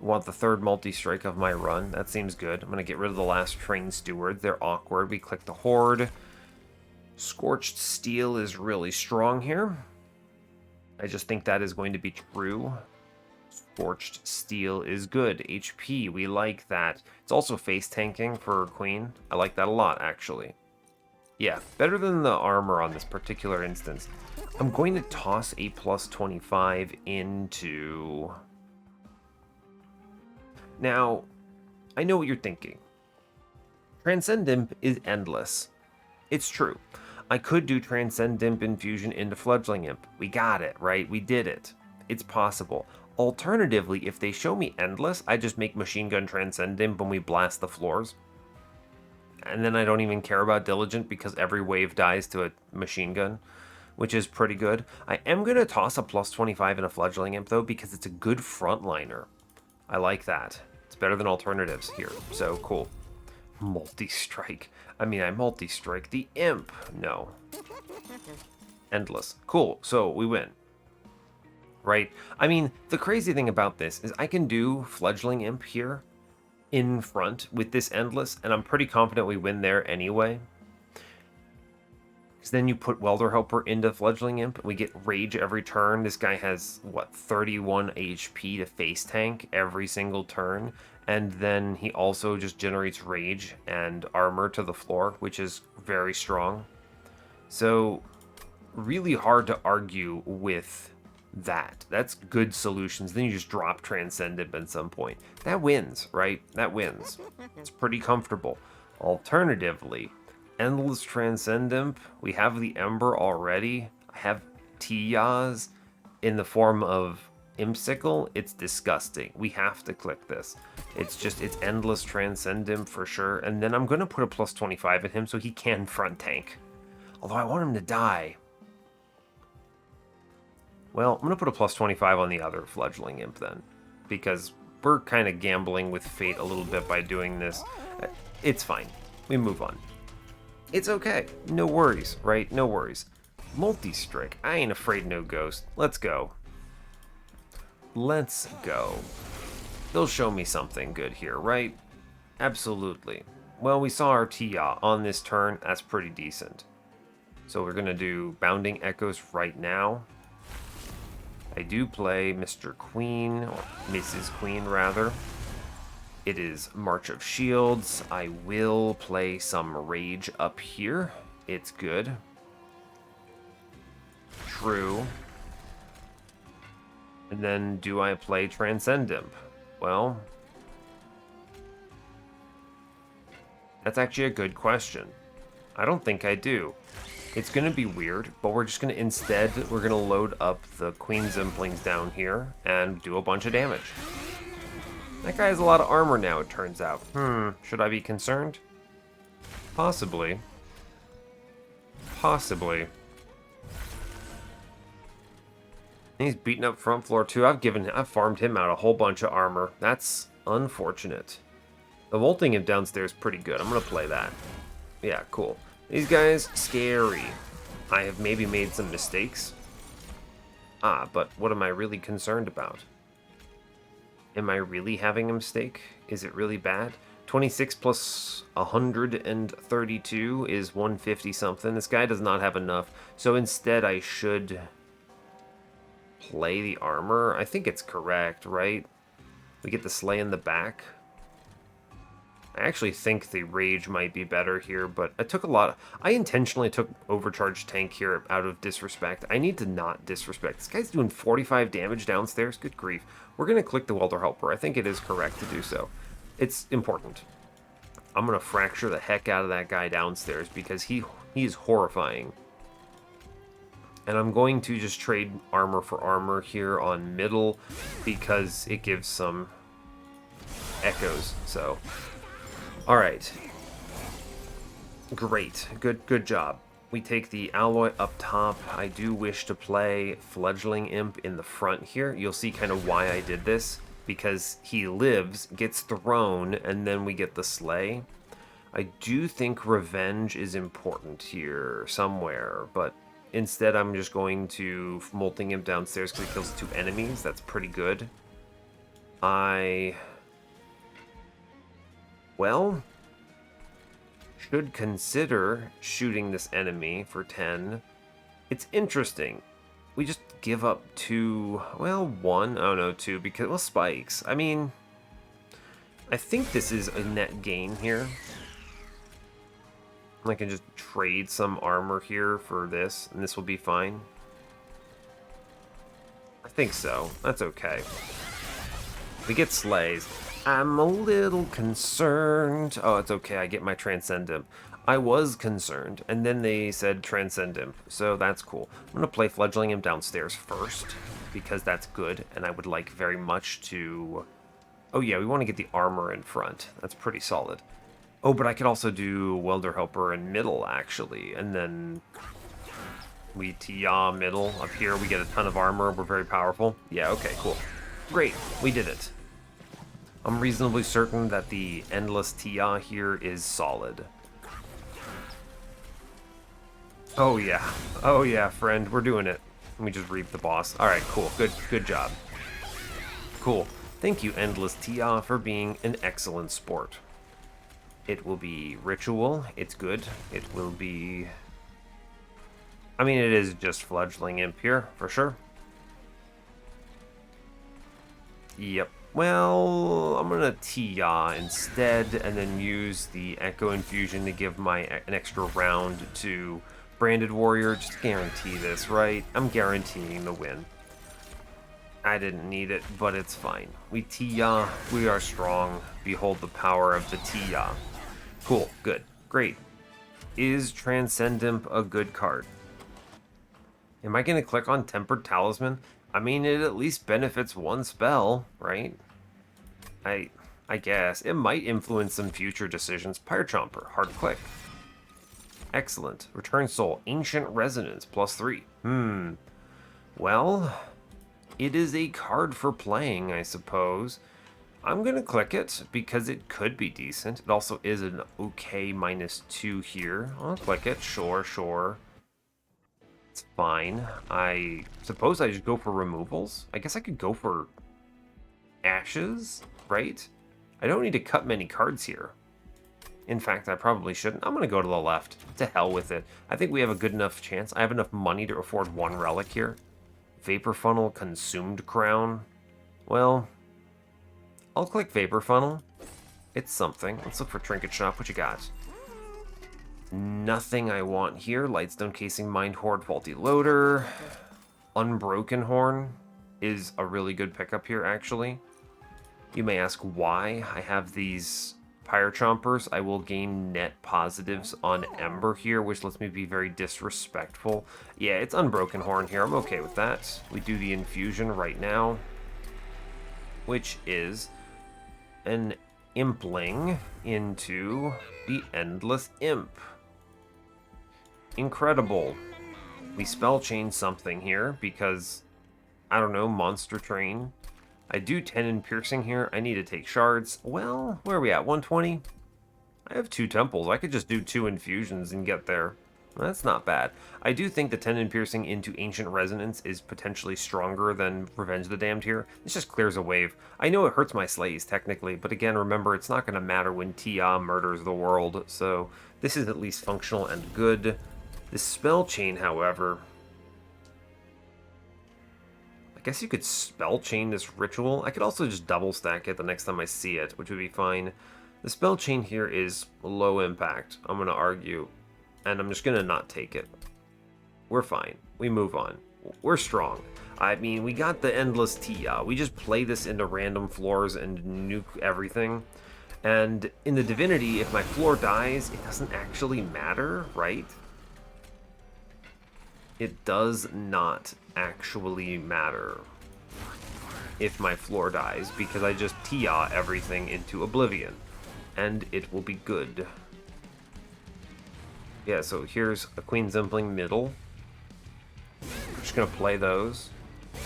Want the third multi-strike of my run. That seems good. I'm going to get rid of the last Train Steward. They're awkward. We click the Horde. Scorched Steel is really strong here. I just think that is going to be true. Scorched Steel is good. HP, we like that. It's also face tanking for Queen. I like that a lot, actually. Yeah, better than the armor on this particular instance. I'm going to toss a plus 25 into... Now, I know what you're thinking. Transcendimp is endless. It's true. I could do Transcendimp Infusion into Fledgling Imp. We got it, right? We did it. It's possible. Alternatively, if they show me endless, I just make Machine Gun Transcendimp when we blast the floors. And then I don't even care about Diligent because every wave dies to a machine gun, which is pretty good. I am going to toss a plus 25 in a Fledgling Imp, though, because it's a good frontliner. I like that. It's better than alternatives here, so cool. Multi-strike. I mean, I multi-strike the Imp. No. Endless. Cool, so we win. Right? I mean, the crazy thing about this is I can do Fledgling Imp here in front with this Endless, and I'm pretty confident we win there anyway. Because then you put Welder Helper into Fledgling Imp, and we get Rage every turn. This guy has, what, 31 HP to face tank every single turn, and then he also just generates Rage and Armor to the floor, which is very strong. So, really hard to argue with that. That's good solutions. Then you just drop Transcendimp at some point. That wins, right? That wins. It's pretty comfortable. Alternatively, Endless Transcendimp. We have the Ember already. I have Tiyaz in the form of Impsicle. It's disgusting. We have to click this. It's Endless Transcendimp for sure. And then I'm going to put a plus 25 in him so he can front tank. Although I want him to die. Well, I'm going to put a plus 25 on the other Fledgling Imp then, because we're kind of gambling with fate a little bit by doing this. It's fine. We move on. It's okay. No worries, right? No worries. Multi-strike. I ain't afraid no ghost. Let's go. Let's go. They'll show me something good here, right? Absolutely. Well, we saw our Tia on this turn. That's pretty decent. So we're going to do Bounding Echoes right now. I do play Mr. Queen, or Mrs. Queen rather. It is March of Shields. I will play some Rage up here. It's good. True. And then do I play Transcendimp? Well, that's actually a good question. I don't think I do. It's going to be weird, but we're just going to instead, we're going to load up the Queen Zimplings down here and do a bunch of damage. That guy has a lot of armor now, it turns out. Should I be concerned? Possibly. Possibly. He's beating up front floor too. I've farmed him out a whole bunch of armor. That's unfortunate. The molting him downstairs is pretty good. I'm gonna play that. Yeah, cool. These guys, scary. I have maybe made some mistakes. But what am I really concerned about? Am I really having a mistake? Is it really bad? 26 plus 132 is 150 something. This guy does not have enough. So instead I should play the armor. I think it's correct, right? We get the slay in the back. I actually think the rage might be better here, but I intentionally took overcharged tank here out of disrespect. I need to not disrespect. This guy's doing 45 damage downstairs. Good grief. We're going to click the Welder Helper. I think it is correct to do so. It's important. I'm going to fracture the heck out of that guy downstairs because he is horrifying. And I'm going to just trade armor for armor here on middle because it gives some echoes. So, all right. Great. Good job. We take the alloy up top. I do wish to play Fledgling Imp in the front here. You'll see kind of why I did this. Because he lives, gets thrown, and then we get the slay. I do think revenge is important here somewhere, but instead I'm just going to molting him downstairs because he kills 2 enemies. That's pretty good. Well, should consider shooting this enemy for 10. It's interesting. We just give up 2, well, 1, oh no, 2, because, well, spikes. I mean, I think this is a net gain here. I can just trade some armor here for this, and this will be fine. I think so. That's okay. We get slays. I'm a little concerned. Oh, it's okay. I get my Transcendimp. I was concerned, and then they said Transcendimp, so that's cool. I'm going to play Fledgling him downstairs first, because that's good, and I would like very much to... Oh yeah, we want to get the armor in front. That's pretty solid. Oh, but I could also do Welder Helper in middle, actually, and then we Tia middle. Up here, we get a ton of armor. We're very powerful. Yeah, okay, cool. Great, we did it. I'm reasonably certain that the Endless Tia here is solid. Oh yeah, friend, we're doing it. Let me just reap the boss. All right, cool, good job. Cool. Thank you, Endless Tia, for being an excellent sport. It will be ritual. It's good. It will be... I mean, it is just Fledgling Imp here, for sure. Yep. Well, I'm gonna Tia instead, and then use the Echo Infusion to give an extra round to Branded Warrior. Just guarantee this, right? I'm guaranteeing the win. I didn't need it, but it's fine. We Tia, we are strong. Behold the power of the Tia. Cool, good, great. Is Transcendimp a good card? Am I gonna click on Tempered Talisman? I mean, it at least benefits 1 spell, right? I guess. It might influence some future decisions. Pyre Chomper, hard click. Excellent. Return Soul, Ancient Resonance, +3. Well, it is a card for playing, I suppose. I'm gonna click it because it could be decent. It also is an okay -2 here. I'll click it, sure. It's fine. I suppose I just go for removals. I guess I could go for ashes, right? I don't need to cut many cards here. In fact, I probably shouldn't. I'm going to go to the left. To hell with it. I think we have a good enough chance. I have enough money to afford 1 relic here. Vapor Funnel, Consumed Crown. Well, I'll click Vapor Funnel. It's something. Let's look for Trinket Shop. What you got? Nothing I want here. Lightstone Casing, Mind Horde, Faulty Loader. Unbroken Horn. is a really good pickup here, actually. You may ask why I have these Pyre Chompers. I will gain net positives on Ember here, which lets me be very disrespectful. Yeah, it's Unbroken Horn here. I'm okay with that. We do the infusion right now, which is an Impling into the Endless Imp. Incredible. We spell chain something here because, I don't know, Monster Train. I do 10 in piercing here. I need to take shards. Well, where are we at? 120? I have 2 temples. I could just do 2 infusions and get there. That's not bad. I do think the 10 in piercing into Ancient Resonance is potentially stronger than Revenge of the Damned here. This just clears a wave. I know it hurts my slays, technically, but again, remember, it's not going to matter when Tia murders the world, so this is at least functional and good. The spell chain, however... I guess you could spell chain this ritual. I could also just double stack it the next time I see it, which would be fine. The spell chain here is low impact, I'm going to argue. And I'm just going to not take it. We're fine. We move on. We're strong. I mean, we got the Endless Tia. We just play this into random floors and nuke everything. And in the Divinity, if my floor dies, it doesn't actually matter, right? It does not actually matter if my floor dies, because I just Tia everything into oblivion. And it will be good. Yeah, so here's a Queen's Impling middle. I'm just going to play those.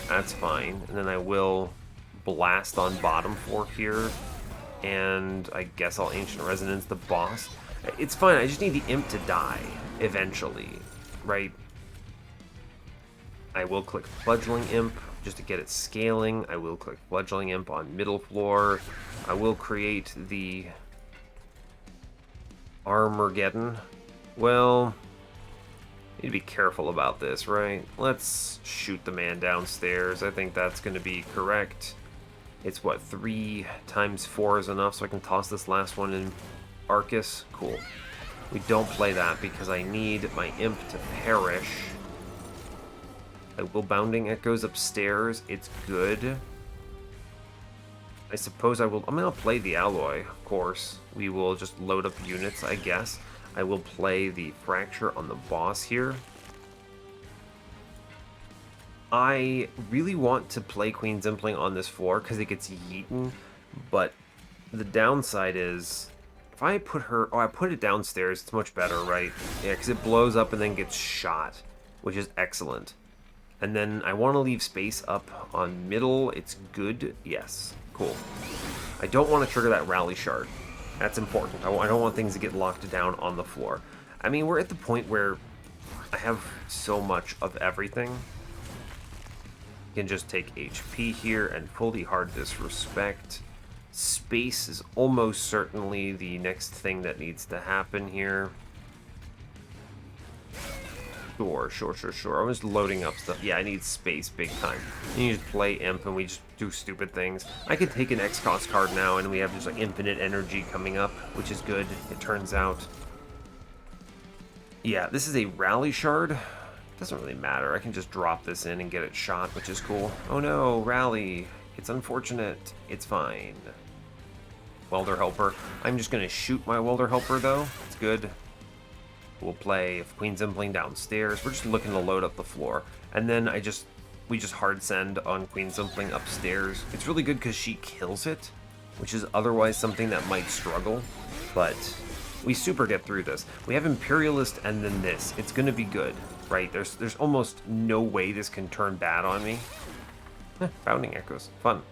That's fine. And then I will blast on bottom 4 here. And I guess I'll Ancient Resonance the boss. It's fine, I just need the Imp to die eventually, right? I will click Fledgling Imp just to get it scaling. I will click Fledgling Imp on middle floor. I will create the Armageddon. Well, need to be careful about this, right? Let's shoot the man downstairs. I think that's going to be correct. It's what, 3 times 4 is enough, so I can toss this last one in Arcus. Cool. We don't play that because I need my Imp to perish. I will Bounding Echoes upstairs. It's good. I suppose I will... I'm going to play the Alloy, of course. We will just load up units, I guess. I will play the Fracture on the boss here. I really want to play Queen's Impling on this floor because it gets yeeted, but the downside is if I put her... Oh, I put it downstairs. It's much better, right? Yeah, because it blows up and then gets shot, which is excellent. And then I want to leave space up on middle. It's good. Yes. Cool. I don't want to trigger that Rally Shard. That's important. I don't want things to get locked down on the floor. I mean, we're at the point where I have so much of everything. You can just take HP here and fully hard disrespect. Space is almost certainly the next thing that needs to happen here. Sure. I'm just loading up stuff. Yeah, I need space big time. You just play Imp and we just do stupid things. I could take an X-Cost card now and we have just like infinite energy coming up, which is good, it turns out. Yeah, this is a Rally Shard. Doesn't really matter. I can just drop this in and get it shot, which is cool. Oh no, Rally. It's unfortunate. It's fine. Welder Helper. I'm just going to shoot my Welder Helper, though. It's good. We'll play Queen's Impling downstairs. We're just looking to load up the floor. And then we just hard send on Queen's Impling upstairs. It's really good because she kills it, which is otherwise something that might struggle. But we super get through this. We have Imperialist and then this. It's going to be good, right? There's almost no way this can turn bad on me. Bounding Echoes. Fun.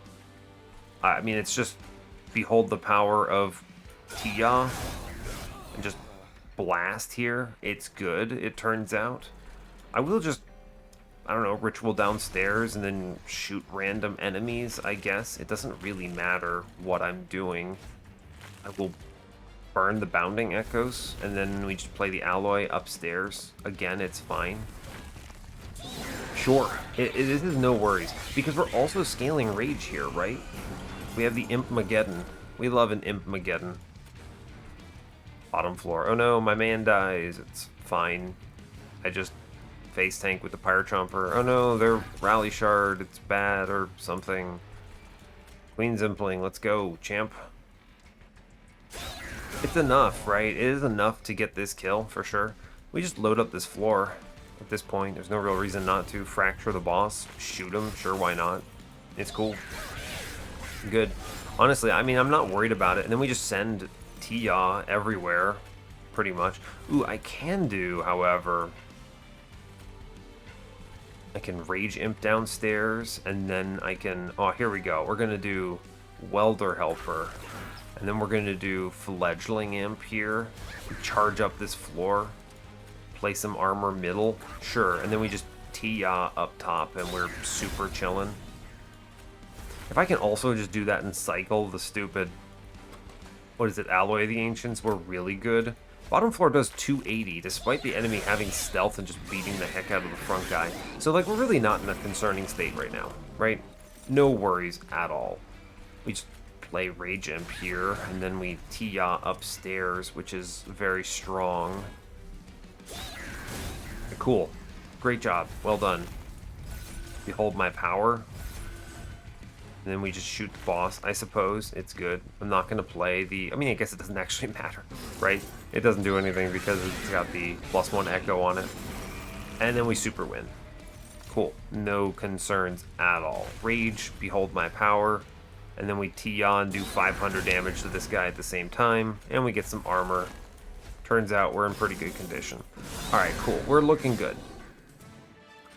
I mean, it's just behold the power of Tia and just blast here. It's good, it turns out. I will just, I don't know, ritual downstairs and then shoot random enemies, I guess. It doesn't really matter what I'm doing. I will burn the Bounding Echoes and then we just play the Alloy upstairs. Again, it's fine. Sure, it is no worries, because we're also scaling Rage here, right? We have the Imp-mageddon. We love an Imp-mageddon. Bottom floor. Oh no, my man dies. It's fine. I just face tank with the Pyre Chomper. Oh no, their Rally Shard, it's bad or something. Queen Zimpling, let's go, champ. It's enough, right? It is enough to get this kill, for sure. We just load up this floor at this point. There's no real reason not to. Fracture the boss, shoot him, sure, why not? It's cool. Good. Honestly, I mean, I'm not worried about it. And then we just send Tia everywhere, pretty much. Ooh, I can do, however... I can Rage Imp downstairs, and then I can... Oh, here we go. We're going to do Welder Helper. And then we're going to do Fledgling Imp here. Charge up this floor. Play some armor middle. Sure. And then we just Tia up top, and we're super chilling. If I can also just do that and cycle the stupid... What is it? Alloy of the Ancients? We're really good. Bottom floor does 280, despite the enemy having stealth and just beating the heck out of the front guy. So, like, we're really not in a concerning state right now, right? No worries at all. We just play Rage Imp here, and then we Tia upstairs, which is very strong. Cool. Great job. Well done. Behold my power. And then we just shoot the boss, I suppose. It's good. I'm not going to play the... I mean, I guess it doesn't actually matter, right? It doesn't do anything because it's got the +1 echo on it. And then we super win. Cool. No concerns at all. Rage, behold my power. And then we Tia and do 500 damage to this guy at the same time. And we get some armor. Turns out we're in pretty good condition. Alright, cool. We're looking good.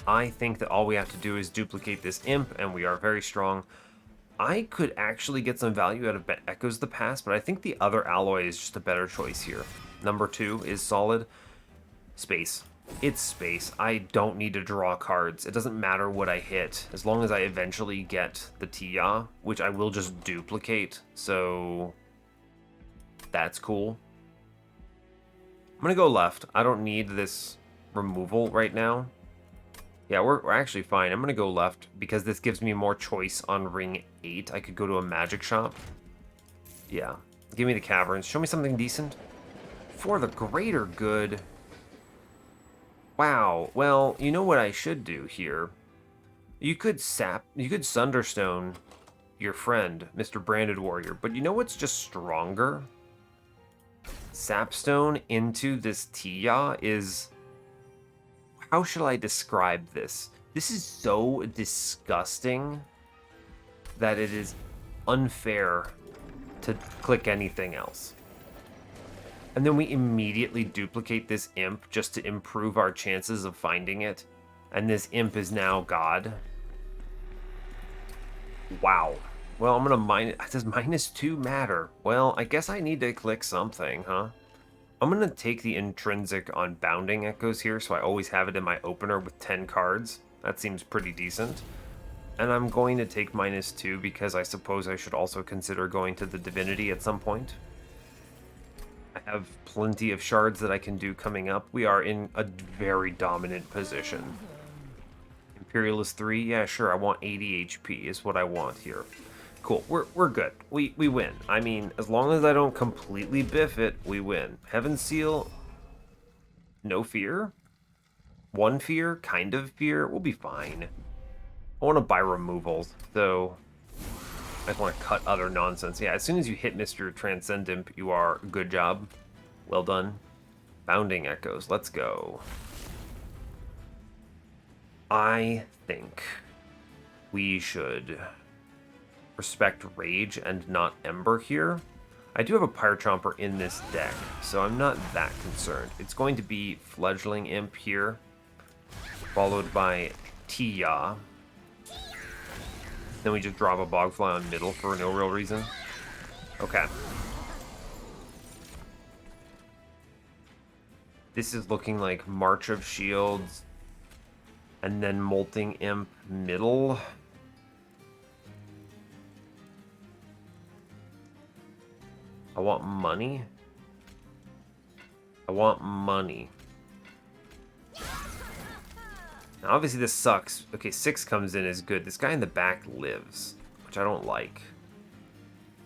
I think that all we have to do is duplicate this imp, and we are very strong. I could actually get some value out of Echoes of the Past, but I think the other alloy is just a better choice here. Number 2 is solid. Space. It's space. I don't need to draw cards. It doesn't matter what I hit, as long as I eventually get the Tia, which I will just duplicate, so that's cool. I'm gonna go left. I don't need this removal right now. Yeah, we're actually fine. I'm going to go left because this gives me more choice on ring 8. I could go to a magic shop. Yeah. Give me the caverns. Show me something decent. For the greater good. Wow. Well, you know what I should do here? You could Sunderstone your friend, Mr. Branded Warrior. But you know what's just stronger? Sapstone into this Tia is... How should I describe this? This is so disgusting that it is unfair to click anything else. And then we immediately duplicate this imp just to improve our chances of finding it. And this imp is now God. Wow. Well, I'm gonna does -2 matter? Well, I guess I need to click something, huh? I'm going to take the intrinsic on Bounding Echoes here, so I always have it in my opener with 10 cards. That seems pretty decent. And I'm going to take -2 because I suppose I should also consider going to the Divinity at some point. I have plenty of shards that I can do coming up. We are in a very dominant position. Imperialist 3, yeah, sure, I want 80 HP is what I want here. Cool, we're good. We win. I mean, as long as I don't completely biff it, we win. Heaven Seal, no fear. 1 fear, kind of fear, we'll be fine. I want to buy removals, so I just want to cut other nonsense. Yeah, as soon as you hit Mr. Transcendimp, you are good job. Well done. Bounding Echoes, let's go. I think we should respect Rage and not Ember here. I do have a Pyre Chomper in this deck, so I'm not that concerned. It's going to be Fledgling Imp here, followed by Tia. Then we just drop a Bogfly on middle for no real reason. Okay. This is looking like March of Shields, and then Molting Imp middle. I want money. I want money. Now, obviously this sucks. Okay, 6 comes in is good. This guy in the back lives, which I don't like.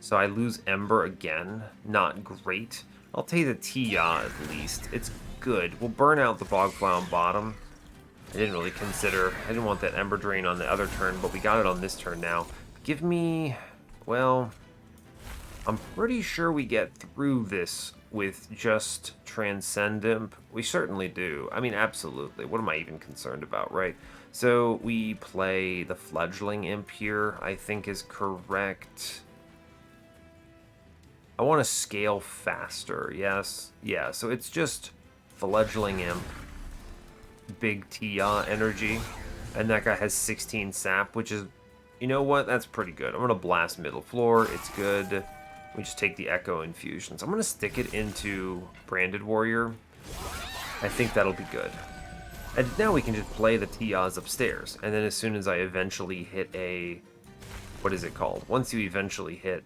So I lose Ember again. Not great. I'll take the Tia at least. It's good. We'll burn out the Bogfly on bottom. I didn't really consider. I didn't want that Ember Drain on the other turn, but we got it on this turn now. Give me... Well, I'm pretty sure we get through this with just Transcendimp. We certainly do. I mean, absolutely. What am I even concerned about, right? So we play the Fledgling Imp here, I think is correct. I want to scale faster, yes. Yeah, so it's just Fledgling Imp, big Tia energy, and that guy has 16 sap, which is, you know what, that's pretty good. I'm going to blast middle floor, it's good. We just take the Echo Infusions. I'm going to stick it into Branded Warrior. I think that'll be good. And now we can just play the Tias upstairs, and then as soon as I eventually hit a... What is it called? Once you eventually hit...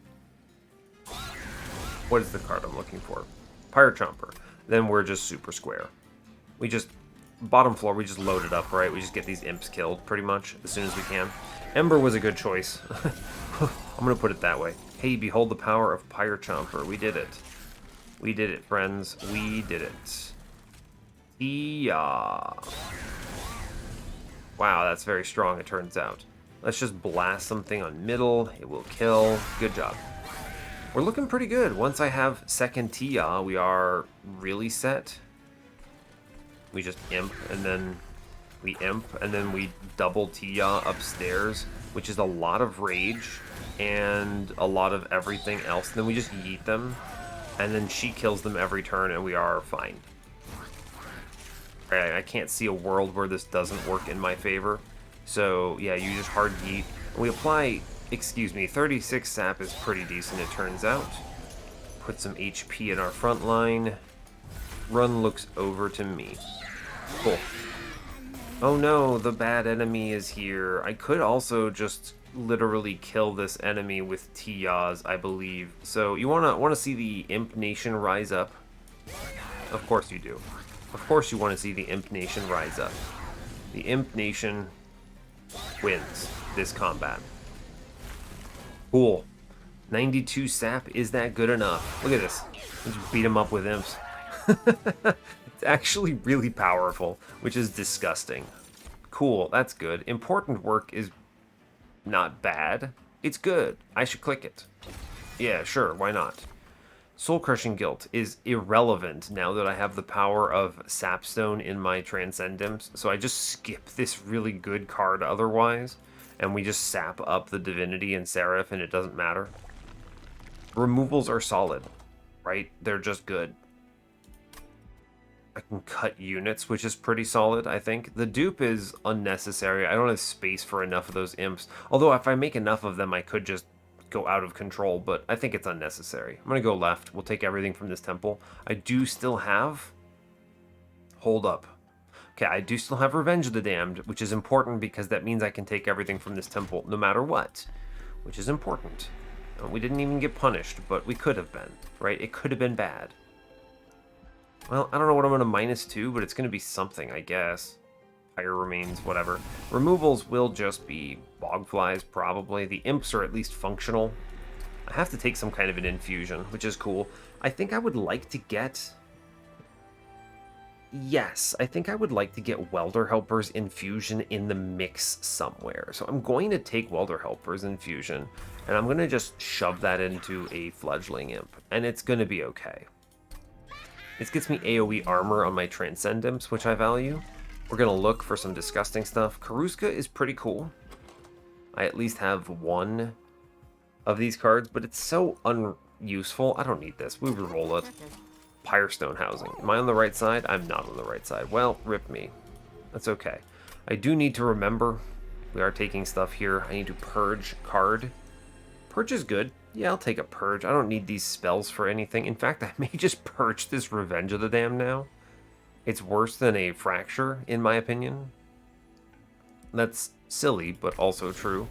What is the card I'm looking for? Pirate Chomper. Then we're just super square. We just... Bottom floor, we just load it up, right? We just get these imps killed, pretty much, as soon as we can. Ember was a good choice. I'm going to put it that way. Hey, behold the power of Pirate Chomper. We did it. We did it, friends. We did it. Yeah. Wow, that's very strong, it turns out. Let's just blast something on middle. It will kill. Good job. We're looking pretty good. Once I have second Tia, we are really set. We just imp, and then we imp, and then we double Tia upstairs, which is a lot of rage and a lot of everything else. Then we just yeet them, and then she kills them every turn, and we are fine. I can't see a world where this doesn't work in my favor. So, yeah, you just hard yeet. We apply, 36 sap is pretty decent, it turns out. Put some HP in our front line. Run looks over to me. Cool. Oh no, the bad enemy is here. I could also just literally kill this enemy with Tias, I believe. So you wanna see the Imp Nation rise up? Of course you do. Of course you want to see the Imp Nation rise up. The Imp Nation wins this combat. Cool. 92 sap, is that good enough? Look at this. Let's beat him up with imps. It's actually really powerful, which is disgusting. Cool, that's good. Important work is not bad. It's good. I should click it. Yeah, sure, why not? Soul Crushing Guilt is irrelevant now that I have the power of Sapstone in my Transcendimps, so I just skip this really good card otherwise, and we just sap up the Divinity and Seraph, and it doesn't matter. Removals are solid, right? They're just good. I can cut units, which is pretty solid, I think. The dupe is unnecessary. I don't have space for enough of those imps, although if I make enough of them, I could just go out of control, but I think it's unnecessary. I'm gonna go left. We'll take everything from this temple. I do still have... Hold up. Okay, I do still have Revenge of the Damned, which is important because that means I can take everything from this temple no matter what, which is important. We didn't even get punished, but we could have been, right? It could have been bad. Well, I don't know what I'm gonna -2, but it's gonna be something, I guess. Fire remains, whatever. Removals will just be bogflies, probably. The imps are at least functional. I have to take some kind of an infusion, which is cool. I think I would like to get... Yes, I think I would like to get Welder Helper's infusion in the mix somewhere. So I'm going to take Welder Helper's infusion, and I'm going to just shove that into a Fledgling Imp, and it's going to be okay. This gets me AoE armor on my Transcendimps, which I value. We're going to look for some disgusting stuff. Karuska is pretty cool. I at least have one of these cards, but it's so unuseful. I don't need this. We reroll it. Pyrestone Housing. Am I on the right side? I'm not on the right side. Well, rip me. That's okay. I do need to remember we are taking stuff here. I need to purge card. Purge is good. Yeah, I'll take a purge. I don't need these spells for anything. In fact, I may just purge this Revenge of the Damned now. It's worse than a fracture, in my opinion. That's silly, but also true.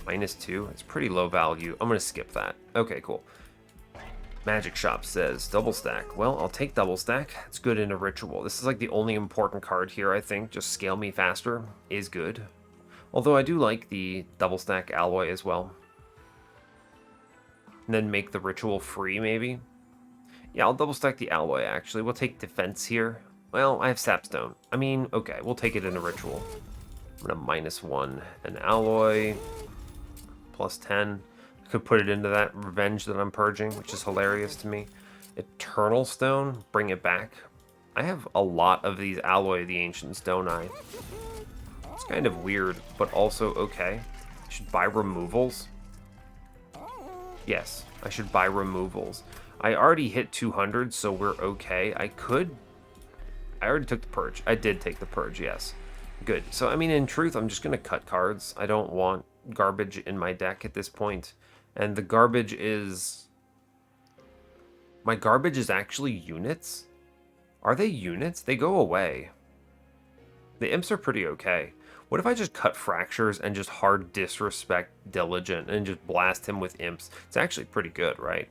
-2. It's pretty low value. I'm going to skip that. Okay, cool. Magic Shop says double stack. Well, I'll take double stack. It's good in a ritual. This is like the only important card here, I think. Just scale me faster is good. Although I do like the double stack alloy as well. And then make the ritual free, maybe. Yeah, I'll double stack the alloy, actually. We'll take defense here. Well, I have Sapstone. I mean, okay, we'll take it in a ritual. I'm gonna -1 an alloy, +10. I could put it into that revenge that I'm purging, which is hilarious to me. Eternal Stone, bring it back. I have a lot of these Alloy of the Ancients, don't I? It's kind of weird, but also okay. I should buy removals. Yes, I should buy removals. I already hit 200, so we're okay. I already took the purge. I did take the purge, yes. Good. So, I mean, in truth, I'm just going to cut cards. I don't want garbage in my deck at this point. And the garbage is... My garbage is actually units? Are they units? They go away. The imps are pretty okay. What if I just cut fractures and just hard disrespect Diligent and just blast him with imps? It's actually pretty good, right?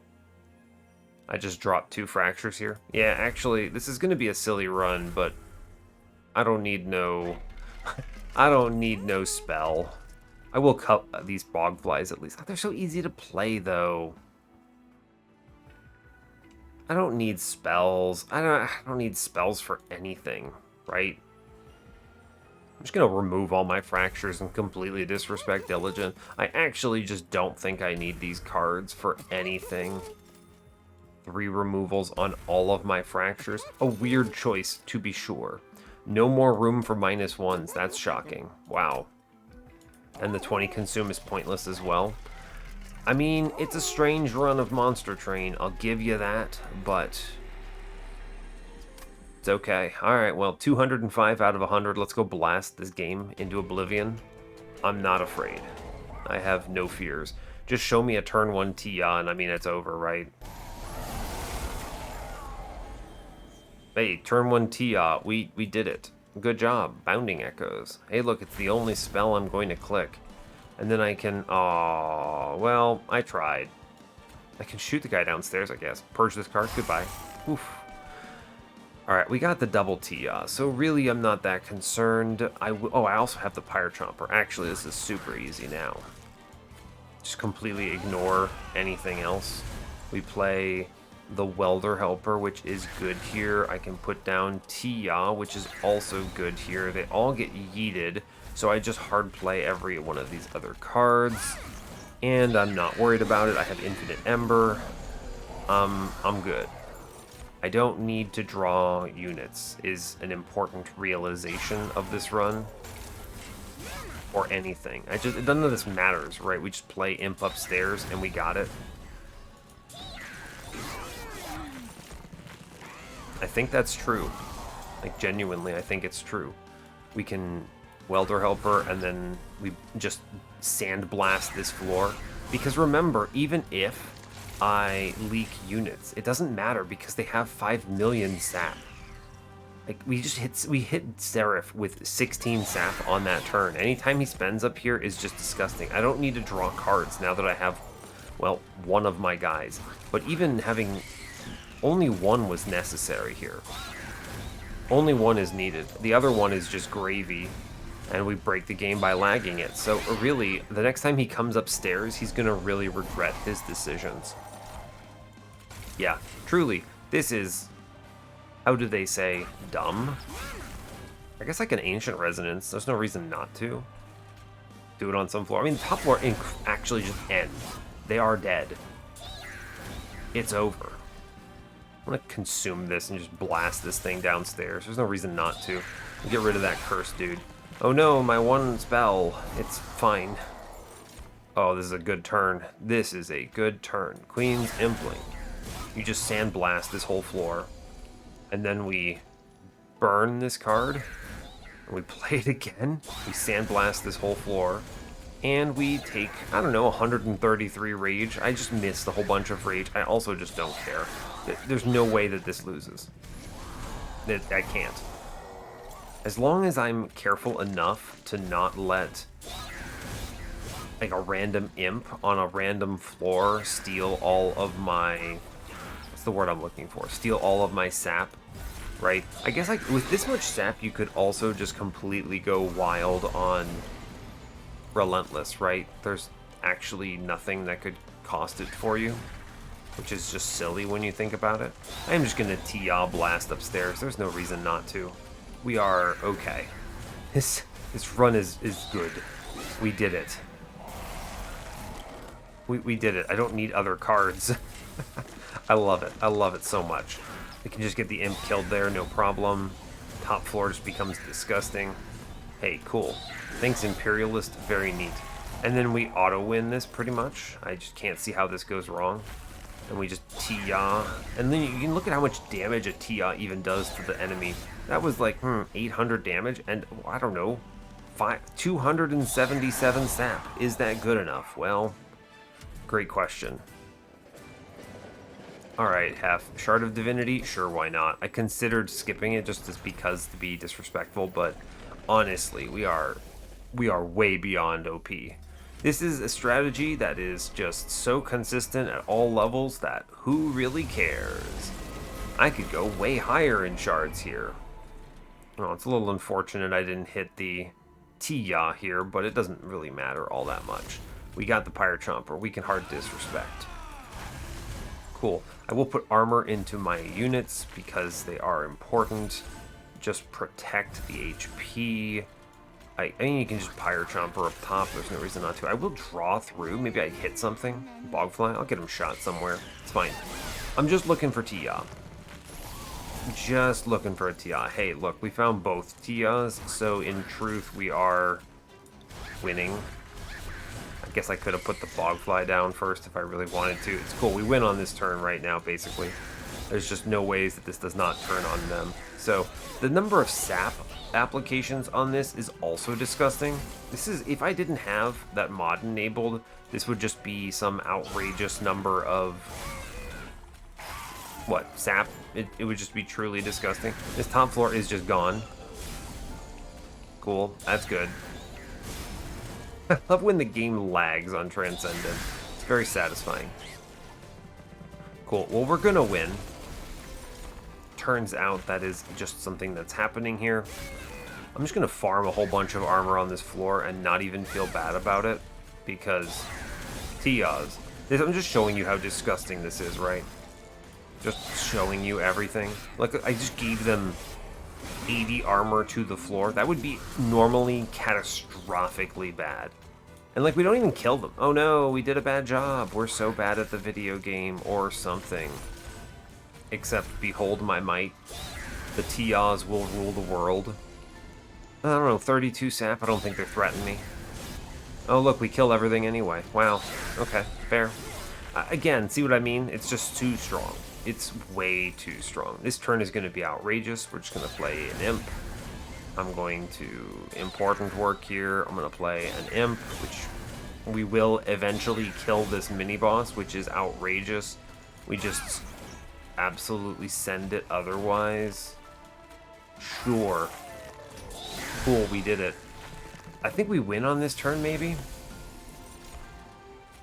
I just dropped 2 fractures here. Yeah, actually, this is going to be a silly run, but I don't need no... I don't need no spell. I will cut these bogflies at least. They're so easy to play, though. I don't need spells. I don't need spells for anything, right? I'm just going to remove all my fractures and completely disrespect Diligent. I actually just don't think I need these cards for anything. 3 removals on all of my fractures. A weird choice, to be sure. No more room for -1s. That's shocking. Wow. And the 20 consume is pointless as well. I mean, it's a strange run of Monster Train. I'll give you that, but... It's okay. Alright, well, 205 out of 100. Let's go blast this game into oblivion. I'm not afraid. I have no fears. Just show me a turn 1 Tia, and I mean, it's over, right? Hey, turn 1 Tia, we did it. Good job. Bounding Echoes. Hey, look, it's the only spell I'm going to click. And then I can... Aww, well, I tried. I can shoot the guy downstairs, I guess. Purge this card. Goodbye. Oof. Alright, we got the double Tia, so really I'm not that concerned. I also have the Pyre Chomper. Actually, this is super easy now. Just completely ignore anything else. We play the Welder Helper, which is good here. I can put down Tia, which is also good here. They all get yeeted, so I just hard play every one of these other cards. And I'm not worried about it. I have Infinite Ember. I'm good. I don't need to draw units, is an important realization of this run. Or anything. None of this matters, right? We just play Imp upstairs and we got it. I think that's true. Like, genuinely, I think it's true. We can Welder Helper and then we just sandblast this floor. Because remember, even if I leak units, it doesn't matter because they have 5 million sap. Like, we hit Seraph with 16 sap on that turn. Anytime he spends up here is just disgusting. I don't need to draw cards now that I have, well, one of my guys. But even having... Only one was necessary here. Only one is needed. The other one is just gravy, and we break the game by lagging it. So really, the next time he comes upstairs, he's going to really regret his decisions. Yeah, truly, this is... How do they say? Dumb? I guess like an Ancient Resonance. There's no reason not to. Do it on some floor. I mean, top floor actually just end. They are dead. It's over. I'm gonna consume this and just blast this thing downstairs. There's no reason not to. Get rid of that curse, dude. Oh no, my one spell. It's fine. Oh, this is a good turn. This is a good turn. Queen's Impling. You just sandblast this whole floor. And then we burn this card. And we play it again. We sandblast this whole floor. And we take, I don't know, 133 rage. I just missed a whole bunch of rage. I also just don't care. There's no way that this loses. I can't. As long as I'm careful enough to not let like a random imp on a random floor steal all of my... What's the word I'm looking for? Steal all of my sap, right? I guess like with this much sap, you could also just completely go wild on Relentless, right? There's actually nothing that could cost it for you. which is just silly when you think about it. I am just going to Tia blast upstairs. There's no reason not to. We are okay. This run is good. We did it. We did it. I don't need other cards. I love it. I love it so much. We can just get the imp killed there, no problem. Top floor just becomes disgusting. Hey, cool. Thanks, Imperialist. Very neat. And then we auto-win this, pretty much. I just can't see how this goes wrong. And we just Tia. And then you can look at how much damage a Tia even does to the enemy. That was like, 800 damage, and, I don't know, 277 sap. Is that good enough? Well, great question. Alright, half Shard of Divinity? Sure, why not? I considered skipping it just because to be disrespectful, but honestly, we are way beyond OP. This is a strategy that is just so consistent at all levels that who really cares? I could go way higher in shards here. Oh, it's a little unfortunate I didn't hit the Tia here, but it doesn't really matter all that much. We got the Pyre Chomper. We can hard disrespect. Cool. I will put armor into my units because they are important. Just protect the HP. I mean, you can just Pyre Chomper up top. There's no reason not to. I will draw through. Maybe I hit something. Bogfly. I'll get him shot somewhere. It's fine. I'm just looking for Tia. Just looking for a Tia. Hey, look, we found both Tias, so in truth, we are winning. I guess I could have put the Bogfly down first if I really wanted to. It's cool. We win on this turn right now, basically. There's just no ways that this does not turn on them. So, the number of sap applications on this is also disgusting. This is, if I didn't have that mod enabled, this would just be some outrageous number of what, sap? It would just be truly disgusting. This top floor is just gone. Cool, that's good. I love when the game lags on Transcendimp. It's very satisfying. Cool, well, we're gonna win. Turns out that is just something that's happening here. I'm just gonna farm a whole bunch of armor on this floor and not even feel bad about it, because Tias. I'm just showing you how disgusting this is, right? Just showing you everything. Like, I just gave them 80 armor to the floor. That would be normally catastrophically bad. And, like, we don't even kill them. Oh no, we did a bad job. We're so bad at the video game or something. Except, behold my might. The Tias will rule the world. I don't know, 32 sap? I don't think they're threatening me. Oh, look, we kill everything anyway. Wow. Okay, fair. Again, see what I mean? It's just too strong. It's way too strong. This turn is going to be outrageous. We're just going to play an imp. I'm going to important work here. I'm going to play an imp, which we will eventually kill this mini-boss, which is outrageous. We just absolutely send it otherwise. Sure. Cool, we did it. I think we win on this turn, maybe?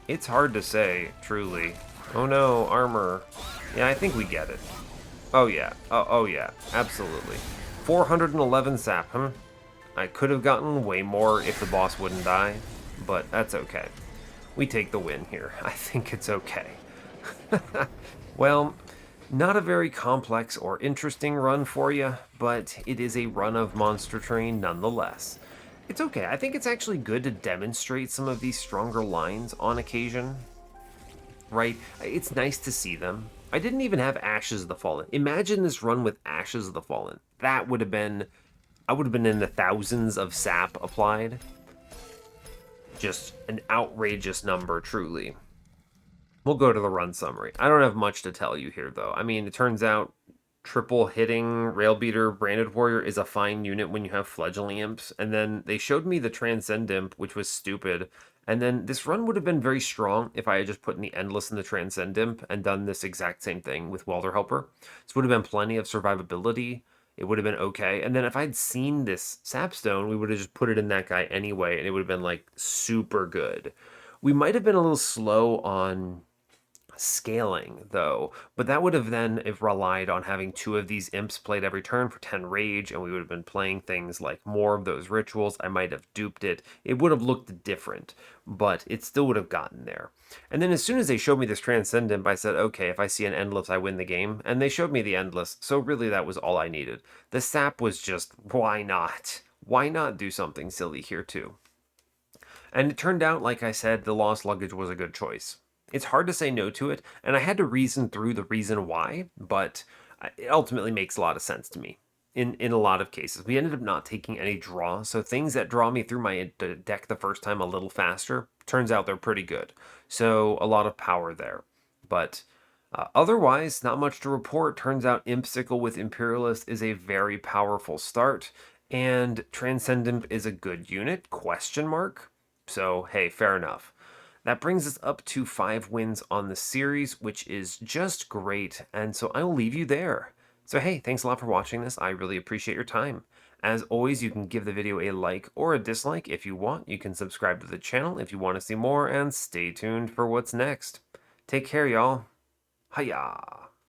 It's hard to say, truly. Oh no, armor. Yeah, I think we get it. Oh yeah. Oh yeah. Absolutely. 411 sap, huh? I could have gotten way more if the boss wouldn't die, but that's okay. We take the win here. I think it's okay. Well, not a very complex or interesting run for you, but it is a run of Monster Train nonetheless. It's okay. I think it's actually good to demonstrate some of these stronger lines on occasion. Right? It's nice to see them. I didn't even have Ashes of the Fallen. Imagine this run with Ashes of the Fallen. That would have been... I would have been in the thousands of sap applied. Just an outrageous number, truly. We'll go to the run summary. I don't have much to tell you here, though. I mean, it turns out triple hitting Railbeater Branded Warrior is a fine unit when you have Fledgling Imps. And then they showed me the Transcendimp, which was stupid. And then this run would have been very strong if I had just put in the Endless and the Transcendimp and done this exact same thing with Welder Helper. This would have been plenty of survivability. It would have been okay. And then if I'd seen this Sapstone, we would have just put it in that guy anyway, and it would have been, like, super good. We might have been a little slow on scaling, though, but that would have then if relied on having two of these imps played every turn for 10 rage, and we would have been playing things like more of those rituals. I might have duped it. It would have looked different, but it still would have gotten there. And then as soon as they showed me this Transcendimp, I said, okay, if I see an Endless, I win the game. And they showed me the Endless, so really that was all I needed. The sap was just, why not? Why not do something silly here too? And it turned out, like I said, the lost luggage was a good choice. It's hard to say no to it, and I had to reason through the reason why, but it ultimately makes a lot of sense to me. In a lot of cases, we ended up not taking any draw, so things that draw me through my deck the first time a little faster, turns out they're pretty good. So a lot of power there. But otherwise, not much to report. Turns out Impsicle with Imperialist is a very powerful start, and Transcendent is a good unit, question mark. So, hey, fair enough. That brings us up to 5 wins on the series, which is just great, and so I will leave you there. So hey, thanks a lot for watching this. I really appreciate your time. As always, you can give the video a like or a dislike if you want. You can subscribe to the channel if you want to see more, and stay tuned for what's next. Take care, y'all. Hiya!